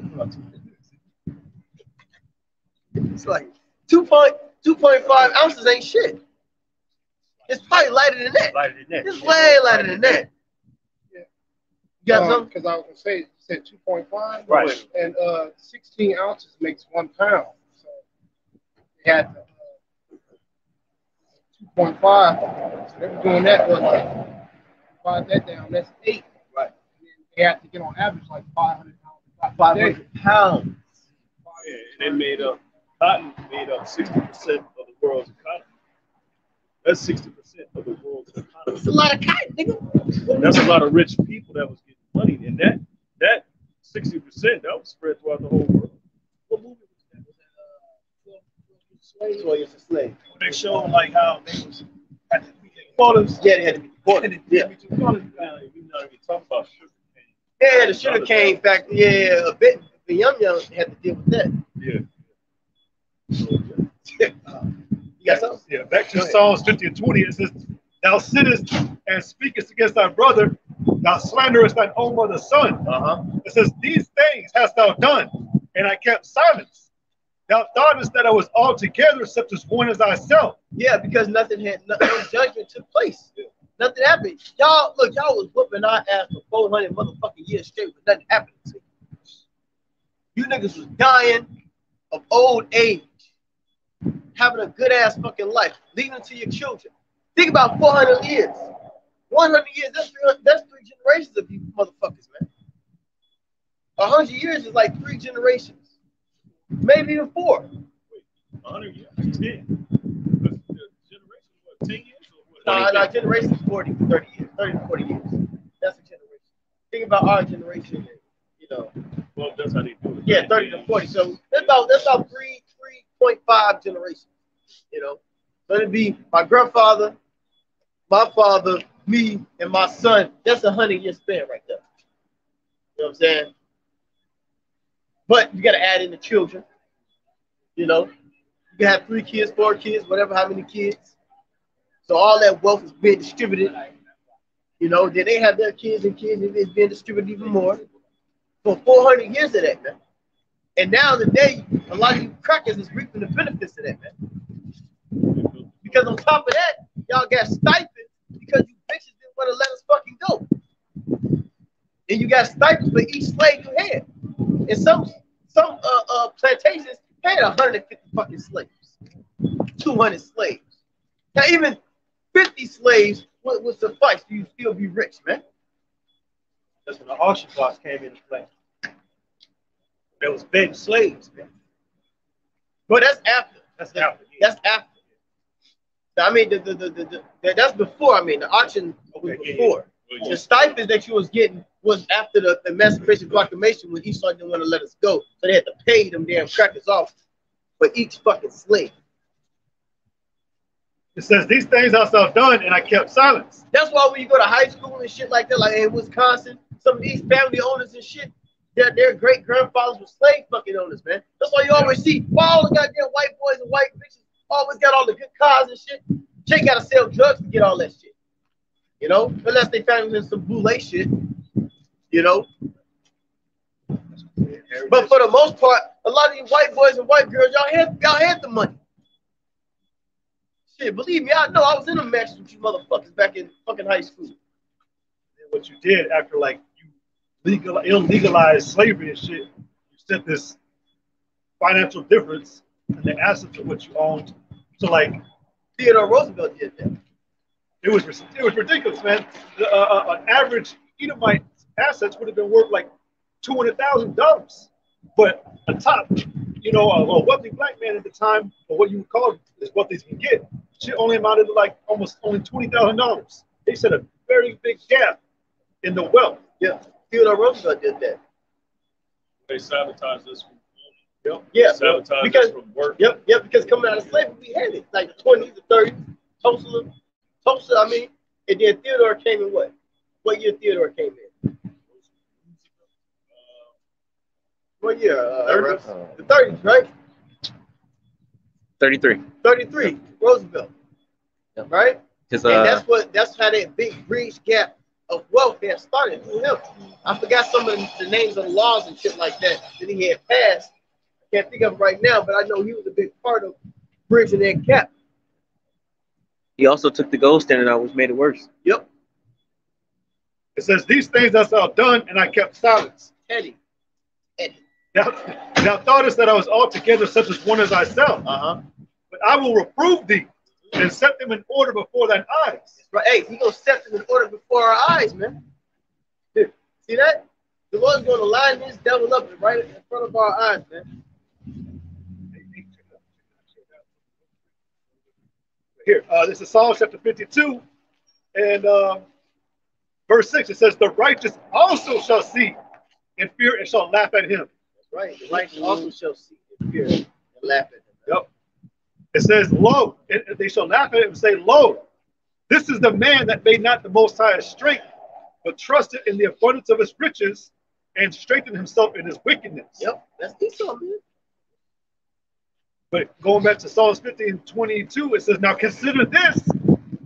it's like 2.5 ounces ain't shit. It's probably lighter than that. Lighter than that. It's way lighter than that. Yeah. You got something? Because I was going to say, you said 2.5. Right. And 16 ounces makes 1 pound. So they had 2.5. So they were doing that, but like, divide that down, that's 8. Right. And then they had to get on average like 500 pounds. 500 pounds. Yeah, and they cotton made up 60% of the world's economy. That's 60% of the world's economy. That's a lot of cotton, nigga. That's a lot of rich people that was getting money. And that 60%, that was spread throughout the whole world. What movie was that? 12 Years a Slave. They showed like how they was had to be Quarters. Yeah, they had to be quarters. Yeah. we're not even talking about sugar cane. Yeah, the sugar cane factory. Yeah, a bit. The Yum had to deal with that. Yeah. You got something? Yeah, back to Psalms 50 and 20. It says, thou sittest and speakest against thy brother, thou slanderest thine own mother's son. It says, these things hast thou done, and I kept silence. Thou thoughtest that I was altogether such as one as thyself. Yeah, because nothing had, no judgment took place. Nothing happened. Y'all, look, y'all was whooping our ass for 400 motherfucking years straight, but nothing happened to you. You niggas was dying of old age, having a good ass fucking life, leaving it to your children. Think about 400 years. 100 years, that's 3 generations of you motherfuckers, man. 100 years is like 3 generations. Maybe even 4. Wait, 100 years? 10. Because the generation, what, 10 years? Or what? No, generation is 40 to 30 years, 30 to 40 years. That's a generation. Think about our generation, and, you know. Well, that's how they do it. Yeah, 30 to 40. So that's about 3.5 generations. You know, let it be my grandfather, my father, me, and my son. That's a 100-year span right there. You know what I'm saying? But you got to add in the children. You know, you can have 3 kids, 4 kids, whatever, how many kids. So all that wealth is being distributed. You know, then they have their kids, and it's being distributed even more. For 400 years of that, man. And now today, a lot of you crackers is reaping the benefits of that, man. Because on top of that, y'all got stipends because you bitches didn't want to let us fucking go. And you got stipends for each slave you had. And some plantations had 150 fucking slaves, 200 slaves. Now even 50 slaves would suffice for you to still be rich, man. That's when the auction blocks came into play. There was baby slaves, man. But that's after. That's after. That's after. I mean, that's before. I mean, the auction was before. The stipends that you was getting was after the Emancipation Proclamation when Esau didn't want to let us go. So they had to pay them damn crackers off for each fucking slave. It says, these things I saw done, and I kept silence. That's why when you go to high school and shit like that, like in Wisconsin, some of these family owners and shit, their great grandfathers were slave fucking owners, man. That's why you always see all the goddamn white boys and white bitches always got all the good cars and shit. They gotta sell drugs to get all that shit. You know, unless they found in some boule shit, you know. But for the most part, a lot of you white boys and white girls, y'all had the money. Shit, believe me, I know I was in a match with you motherfuckers back in fucking high school. And what you did after like you illegalized slavery and shit, you set this financial difference in the assets of what you owned. So like Theodore Roosevelt did that. It was ridiculous, man. An average Edomite assets would have been worth like $200,000, but a top, you know, a wealthy black man at the time, or what you would call is what they can get, shit only amounted to like almost only $20,000. They set a very big gap in the wealth. Yeah, Theodore Roosevelt did that. They sabotaged us from Yep. Yeah, sabotaged us from work. Yep, because coming out of slavery, we had it like the 20s, the 30s, Tulsa, I mean, and then Theodore came in what? What year Theodore came in? What year? The 30s, right? 33. 33, Roosevelt. Yep. Right? And that's how that big bridge gap of wealth had started through him. I forgot some of the names of the laws and shit like that he had passed. I can't think of it right now, but I know he was a big part of bridging that gap. He also took the gold standard out, which made it worse. Yep. It says, these things I saw done, and I kept silence. Eddie. Now thoughtest that I was altogether such as one as thyself. But I will reprove thee and set them in order before thine eyes. Right. Hey, he gonna set them in order before our eyes, man. See that? The Lord's gonna line this devil up right in front of our eyes, man. Here, this is Psalm chapter 52, and verse 6. It says, the righteous also shall see and fear and shall laugh at him. That's right. The righteous also shall see and fear and laugh at him. Yep. It says, lo, and they shall laugh at him and say, lo, this is the man that made not the Most High's strength, but trusted in the abundance of his riches and strengthened himself in his wickedness. Yep, that's Esau, man. But going back to Psalms 50:22, it says, now consider this,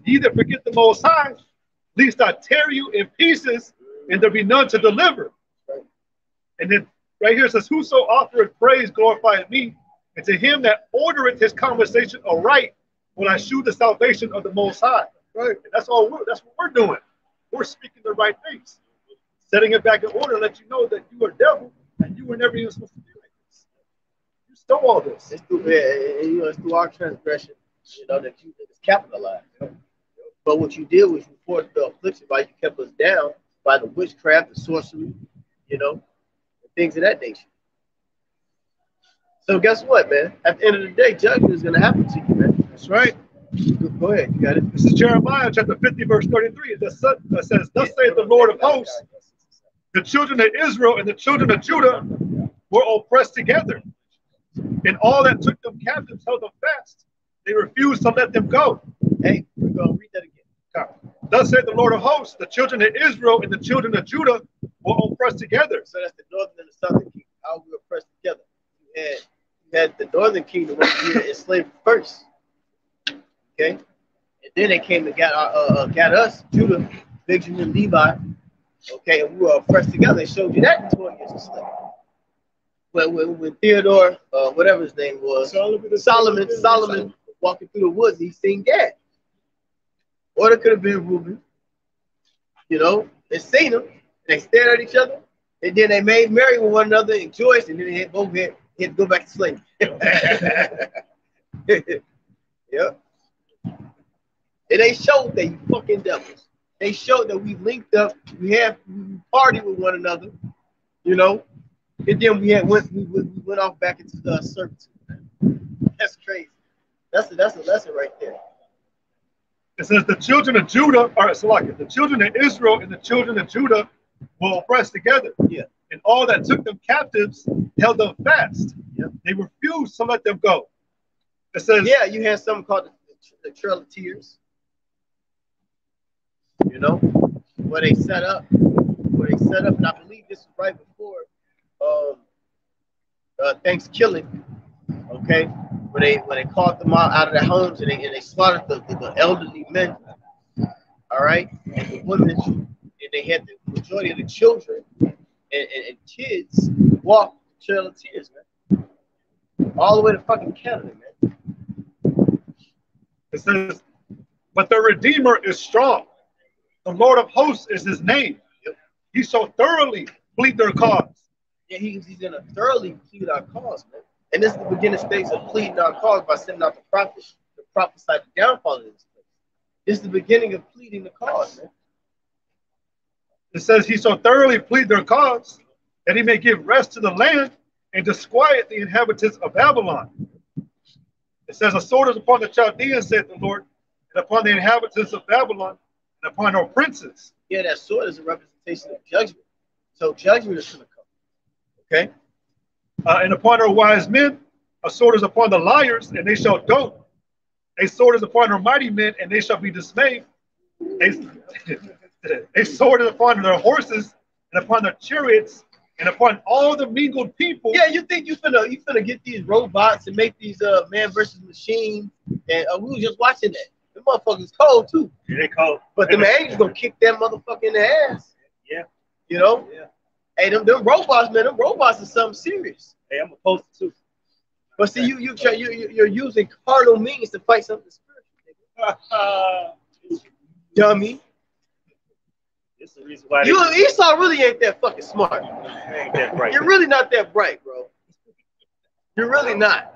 ye that forget the Most High, lest I tear you in pieces, and there be none to deliver. Right. And then right here it says, whoso offereth praise glorifieth me, and to him that ordereth his conversation aright, will I shew the salvation of the Most High. Right. And that's what we're doing. We're speaking the right things, setting it back in order, let you know that you are devil, and you were never even supposed to be like this. You stole all this. It's through our transgression, that you niggas capitalized. But what you did was you forced the affliction by you kept us down by the witchcraft, the sorcery, and things of that nature. So guess what, man? At the end of the day, judgment is gonna happen to you, man. That's right. Go ahead, you got it. This is Jeremiah chapter 50, verse 33. It says, thus saith the Lord of hosts, the children of Israel and the children of Judah were oppressed together, and all that took them captives held them fast. They refused to let them go. Hey, we're going to read that again. Thus saith the Lord of hosts, the children of Israel and the children of Judah were oppressed together. So that's the northern and the southern kingdom. How we were oppressed together. You had the northern kingdom over here enslaved first. Okay? And then they came and got us, Judah, Benjamin, Levi. Okay, and we were oppressed together. They showed you that in 20 years of slavery. When Theodore, whatever his name was, Solomon walking through the woods, he seen Gad. Or it could have been Reuben. They seen him, and they stared at each other, and then they made merry with one another and rejoiced, and then they had to go back to slavery. Yep. And they showed that you fucking devils. They showed that we linked up, we partied with one another, and then we went off back into the servitude. That's crazy. That's a lesson right there. It says the children of Judah, or Salakia, the children of Israel and the children of Judah will oppress together. Yeah. And all that took them captives held them fast. Yep. They refused to let them go. It says, yeah, you had something called the Trail of Tears. You know, where they set up, and I believe this was right before Thanksgiving. Okay, when they called them out of their homes and they slaughtered the elderly men. All right, and the women, and they had the majority of the children and kids walk the Trail of Tears, man, all the way to fucking Canada, man. It says, but the Redeemer is strong. The Lord of hosts is his name. He shall thoroughly plead their cause. Yeah, he's going to thoroughly plead our cause, man. And this is the beginning stage of pleading our cause by sending out the prophets to prophesy the downfall of this place. This is the beginning of pleading the cause, man. It says he shall thoroughly plead their cause, that he may give rest to the land and disquiet the inhabitants of Babylon. It says, a sword is upon the Chaldeans, said the Lord, and upon the inhabitants of Babylon, and upon our princes. Yeah, that sword is a representation of judgment. So judgment is going to come. Okay? And upon our wise men, a sword is upon the liars, and they shall dote. A sword is upon our mighty men, and they shall be dismayed. A sword is upon their horses, and upon their chariots, and upon all the mingled people. Yeah, you think you finna get these robots and make these man versus machine, and we was just watching that. The motherfuckers cold too. Yeah, they cold. But the angels gonna kick that motherfucker in the ass. Yeah. You know? Yeah. Hey, them robots, man, them robots are something serious. Hey, I'm opposed to too. But see, you're using carnal means to fight something spiritual. Dummy. This is the reason why Esau really ain't that fucking smart. ain't that bright. You're really not that bright, bro. You're really not.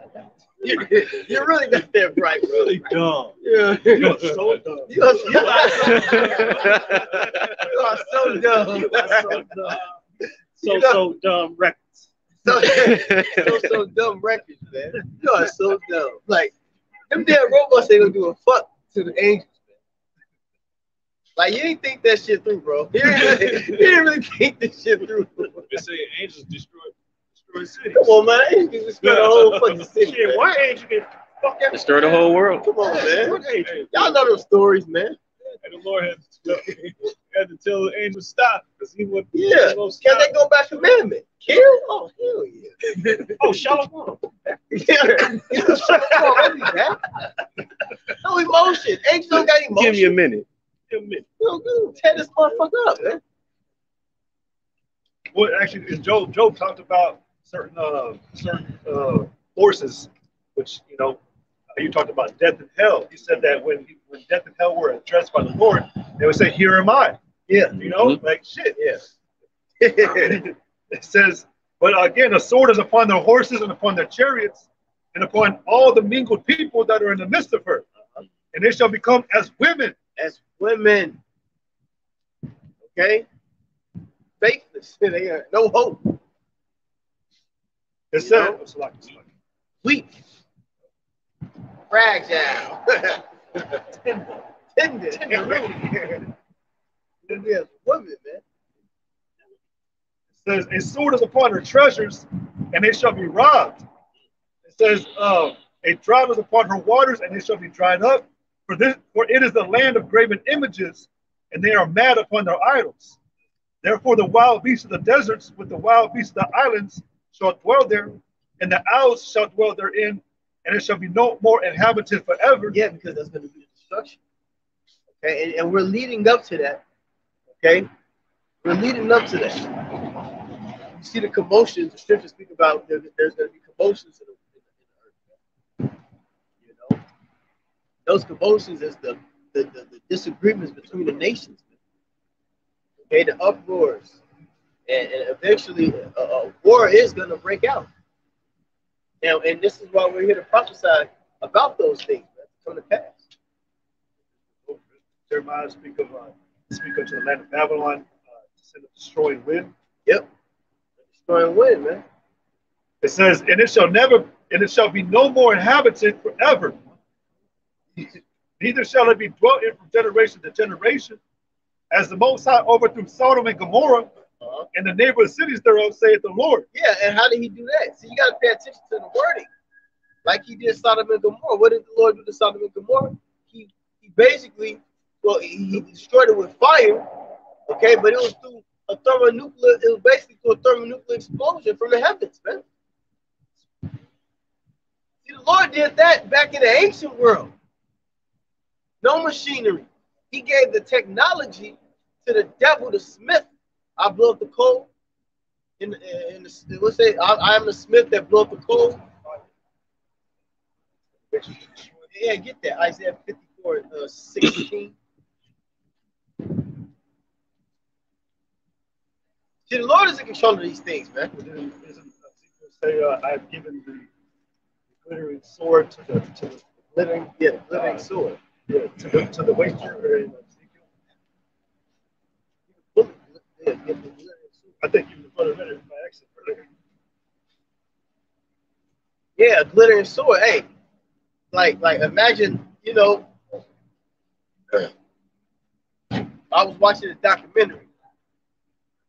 You're really not that bright, bro. Really dumb. Yeah. You're so dumb. You are so dumb. You are so dumb. So dumb records. So dumb records, man. You are so dumb. Like, them damn robots ain't gonna do a fuck to the angels, man. Like, you ain't think that shit through, bro. You didn't really think this shit through. They say angels destroy cities. Come on, man. Angels can destroy the whole fucking city. Shit, one angel can fuck everything. Destroy the whole world. Come on, man. One angel. Y'all know those stories, man. And the Lord had to tell the angel stop because he would. Yeah. Can they go back commandment? Kill? Oh, hell yeah. Oh, Shalom. No emotion. Angels don't got emotion. Give me a minute. Real good. Tear this motherfucker up, man. Well, actually, Job talked about certain forces, which, you know, you talked about death and hell. He said that when death and hell were addressed by the Lord, they would say, "Here am I." Yeah. You know, like shit. Yeah. It says, but again, a sword is upon their horses and upon their chariots and upon all the mingled people that are in the midst of her. And they shall become as women. As women. Okay? Faithless. They have no hope. It said, Weak. Fragile. Tender. Yes, women, man. It says, a sword is upon her treasures, and they shall be robbed. It says, a drought is upon her waters, and they shall be dried up. For it is the land of graven images, and they are mad upon their idols. Therefore the wild beasts of the deserts with the wild beasts of the islands shall dwell there, and the owls shall dwell therein, and it shall be no more inhabited forever. Yeah, because that's going to be destruction. Okay, and we're leading up to that. Okay, we're leading up to that. You see the commotions, the scriptures speak about there's going to be commotions in the earth. You know, those commotions is the disagreements between the nations. Okay, the uproars, and eventually a war is going to break out. Now, and this is why we're here to prophesy about those things, man, from the past. Jeremiah speak of to the land of Babylon, to send a destroying wind. Yep, destroying wind, man. It says, and it shall be no more inhabited forever. neither shall it be dwelt in from generation to generation. As the Most High overthrew Sodom and Gomorrah, and the neighboring cities thereof, saith the Lord. Yeah, and how did he do that? So you got to pay attention to the wording. Like he did Sodom and Gomorrah. What did the Lord do to Sodom and Gomorrah? He basically, well, he destroyed it with fire, okay, but it was through a thermonuclear, it was basically through a thermonuclear explosion from the heavens, man. See, the Lord did that back in the ancient world. No machinery. He gave the technology to the devil, the smith. I blow up the coal. Let's say I am the smith that blew up the coal. Yeah, get that. Isaiah 54, 16. See, the Lord is in control of these things, man. Isn't Ezekiel say, I have given the glittering sword to the glittering sword. Yeah, to the waster in Ezekiel. I think you referred to it by accident earlier. Yeah, a glittering sword. Hey, like imagine, you know, I was watching a documentary,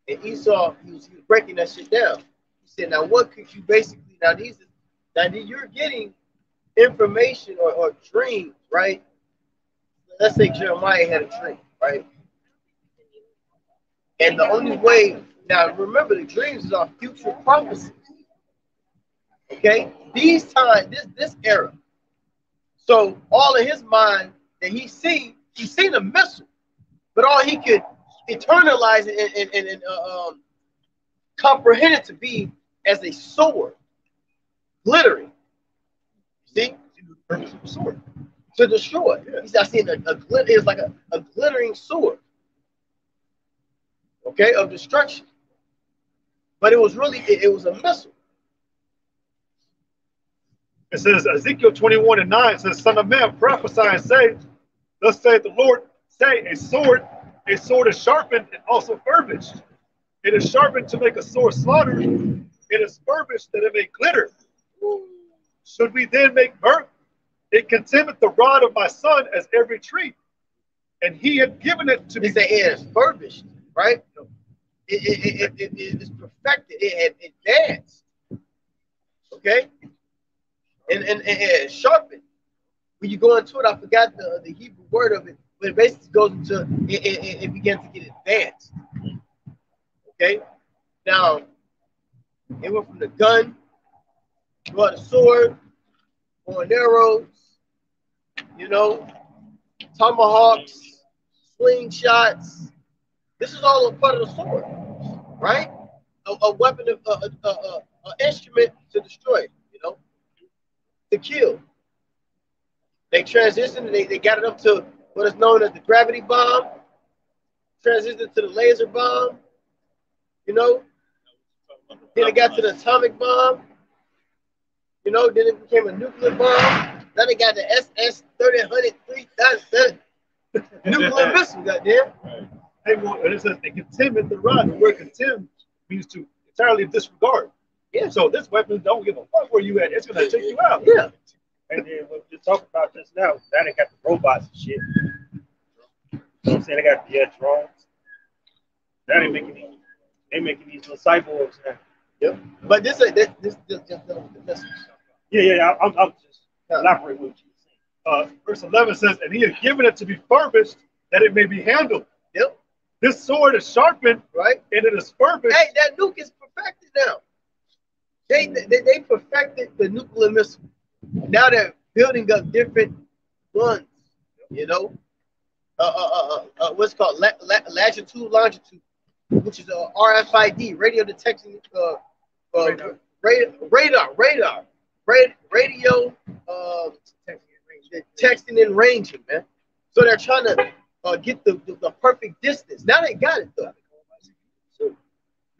and Esau, he was breaking that shit down. He said, now what could you basically, now you're getting information or dreams, right? Let's say Jeremiah had a dream, right? And the only way, now remember, the dreams are future prophecies. Okay? These times, this era. So all in his mind that he seen a missile, but all he could internalize it and comprehend it to be as a sword, glittering. See? Sword. To destroy. Yeah. He said, I seen a glitter, it was like a glittering sword. Okay, of destruction. But it was really, it was a missile. It says, Ezekiel 21:9 says, Son of man, prophesy and say, thus saith the Lord, say, a sword is sharpened and also furbished. It is sharpened to make a sore slaughter. It is furbished that it may glitter. Should we then make mirth? It contemneth the rod of my son as every tree. And he had given it to me. It is furbished, right? It is perfected. It had advanced. Okay? And sharpened. When you go into it, I forgot the Hebrew word of it, but it basically goes into it began to get advanced. Okay? Now, it went from the gun, brought a sword, or arrows, you know, tomahawks, slingshots. This is all a part of the sword, right? A weapon, an instrument to destroy, you know, to kill. They transitioned, they got it up to what is known as the gravity bomb, transitioned to the laser bomb, you know. Then it got to the atomic bomb, you know, then it became a nuclear bomb. Then they got the SS-30, 3000 nuclear missile, goddamn. Hey, well, it says they contemn the rod. The word contemn means to entirely disregard. Yeah. So this weapon don't give a fuck where you at. It's gonna take you out. Yeah. And then what we just talked about just now, now they got the robots and shit. You know what I'm saying? They got drones. Now they making these little cyborgs now. Yep. But this the message. Yeah. I'm just elaborating what you're saying. Verse 11 says, and he had given it to be furbished, that it may be handled. Yep. This sword is sharpened, right? And it is furbished. Hey, that nuke is perfected now. They perfected the nuclear missile. Now they're building up different guns, you know. What's called latitude, longitude, which is a RFID, radio detection, radar, radio, texting and ranging, man. So they're trying to get the perfect distance. Now they got it though.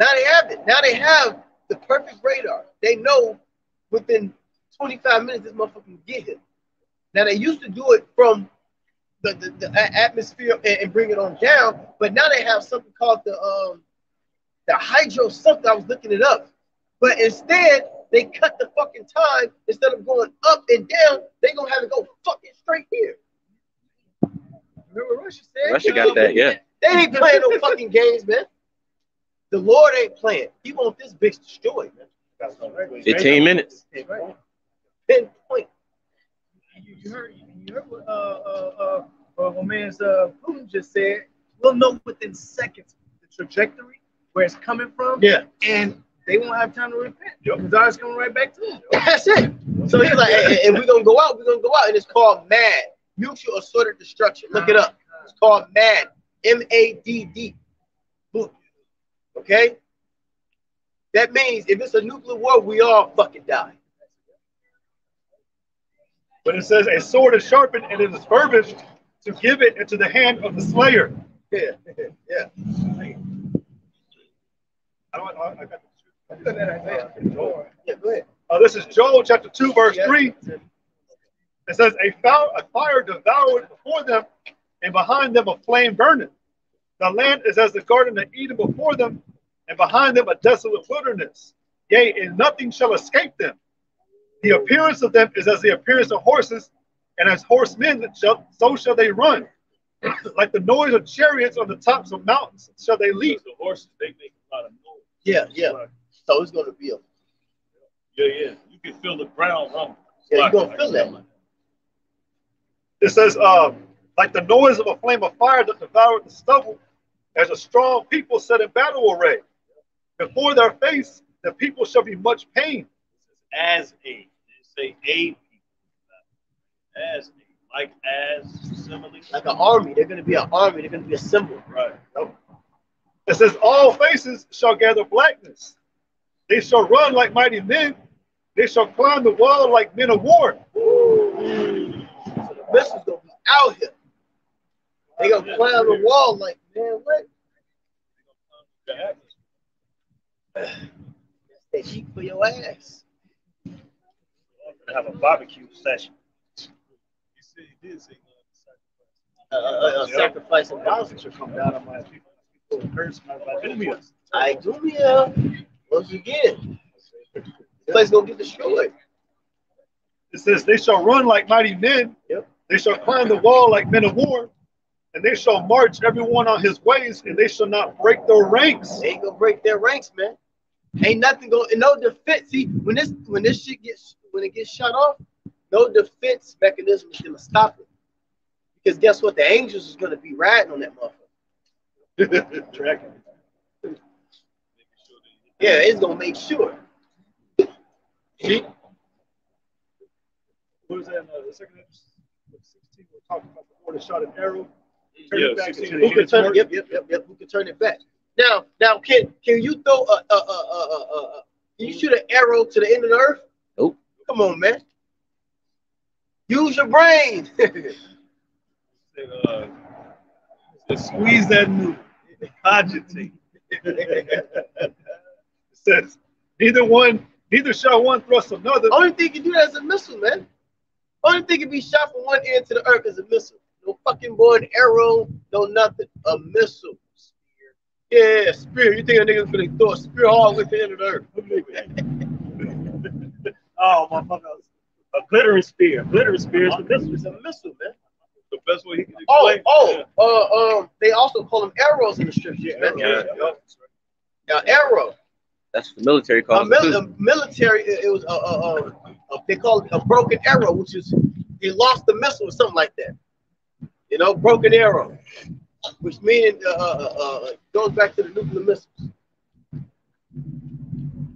Now they have it. Now they have the perfect radar. They know within 25 minutes this motherfucker can get here. Now they used to do it from the atmosphere and bring it on down, but now they have something called the hydro something. I was looking it up, but instead they cut the fucking time. Instead of going up and down, they gonna have to go fucking straight here. Russia said. Russia got that, yeah. They ain't playing no fucking games, man. The Lord ain't playing. He want this bitch destroyed, man. 15 minutes. Right. Pinpoint. You heard what man's Putin just said. We'll know within seconds the trajectory where it's coming from. Yeah. And they won't have time to repent. Because God's coming right back to them. That's it. So he's like, hey, and we're gonna go out, and it's called MAD, Mutual Assorted Destruction. Look it up. It's called MAD. MADD. Okay? That means if it's a nuclear war, we all fucking die. But it says a sword is sharpened and it is furbished to give it into the hand of the slayer. Yeah, yeah. I got Yeah, go ahead. this is Joel chapter 2, verse 3. It says, a fire devoured before them, and behind them a flame burneth. The land is as the garden of Eden before them, and behind them a desolate wilderness. Yea, and nothing shall escape them. The appearance of them is as the appearance of horses, and as horsemen so shall they run. Like the noise of chariots on the tops of mountains shall they leap. The horses, they make a lot of noise. Yeah, yeah. So it's gonna be a Yeah. You can feel the ground rumble. yeah, you're gonna feel that. It says, like the noise of a flame of fire that devoured the stubble, as a strong people set in battle array. Before their face, the people shall be much pain. As a, they say a people. As a, like as, simile. Like an army. They're gonna be an army, they're gonna be a symbol. Right. It says, all faces shall gather blackness. They shall run like mighty men. They shall climb the wall like men of war. So the missiles gonna be out here. They gonna climb the wall like, man, what? That's that heat for your ass. Have a barbecue session. He did say Sacrifice of Thousands should come down on my people. People curse my Idumea. Idumea. Once again, this place gonna get destroyed. It says, they shall run like mighty men. Yep. They shall climb the wall like men of war. And they shall march everyone on his ways, and they shall not break their ranks. They ain't gonna break their ranks, man. Ain't nothing going, no defense. See, when this shit gets shut off, no defense mechanism is gonna stop it. Because guess what? The angels is gonna be riding on that motherfucker. Tracking. Yeah, it's gonna make sure. See? What is that in the second episode? 16, we're talking about the Lord that shot an arrow. Turn Yeah, it back 16. into Who can turn it? Yep. Who can turn it back? Now, can you throw can you shoot an arrow to the end of the earth? Nope. Come on, man. Use your brain. Squeeze that noodle. Cogitate. It says, neither shall one thrust another. Only thing you can do that is a missile, man. Only thing can be shot from one end to the earth is a missile. No fucking boy, an arrow, no nothing. A missile. Spear. Yeah, spear. You think a nigga's gonna throw a spear all the way to the end of the earth? Oh, motherfucker. A glittering spear. A glittering spear is the missile. It's a missile, man. The best way he can explain. They also call them arrows in the scriptures, man. Yeah, arrow. That's the military call. Military, it was they call it a broken arrow, which is he lost the missile or something like that. You know, broken arrow, which meaning goes back to the nuclear missiles. It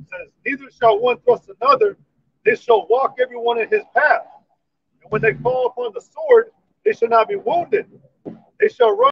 says, neither shall one thrust another. They shall walk everyone in his path. And when they fall upon the sword, they shall not be wounded. They shall run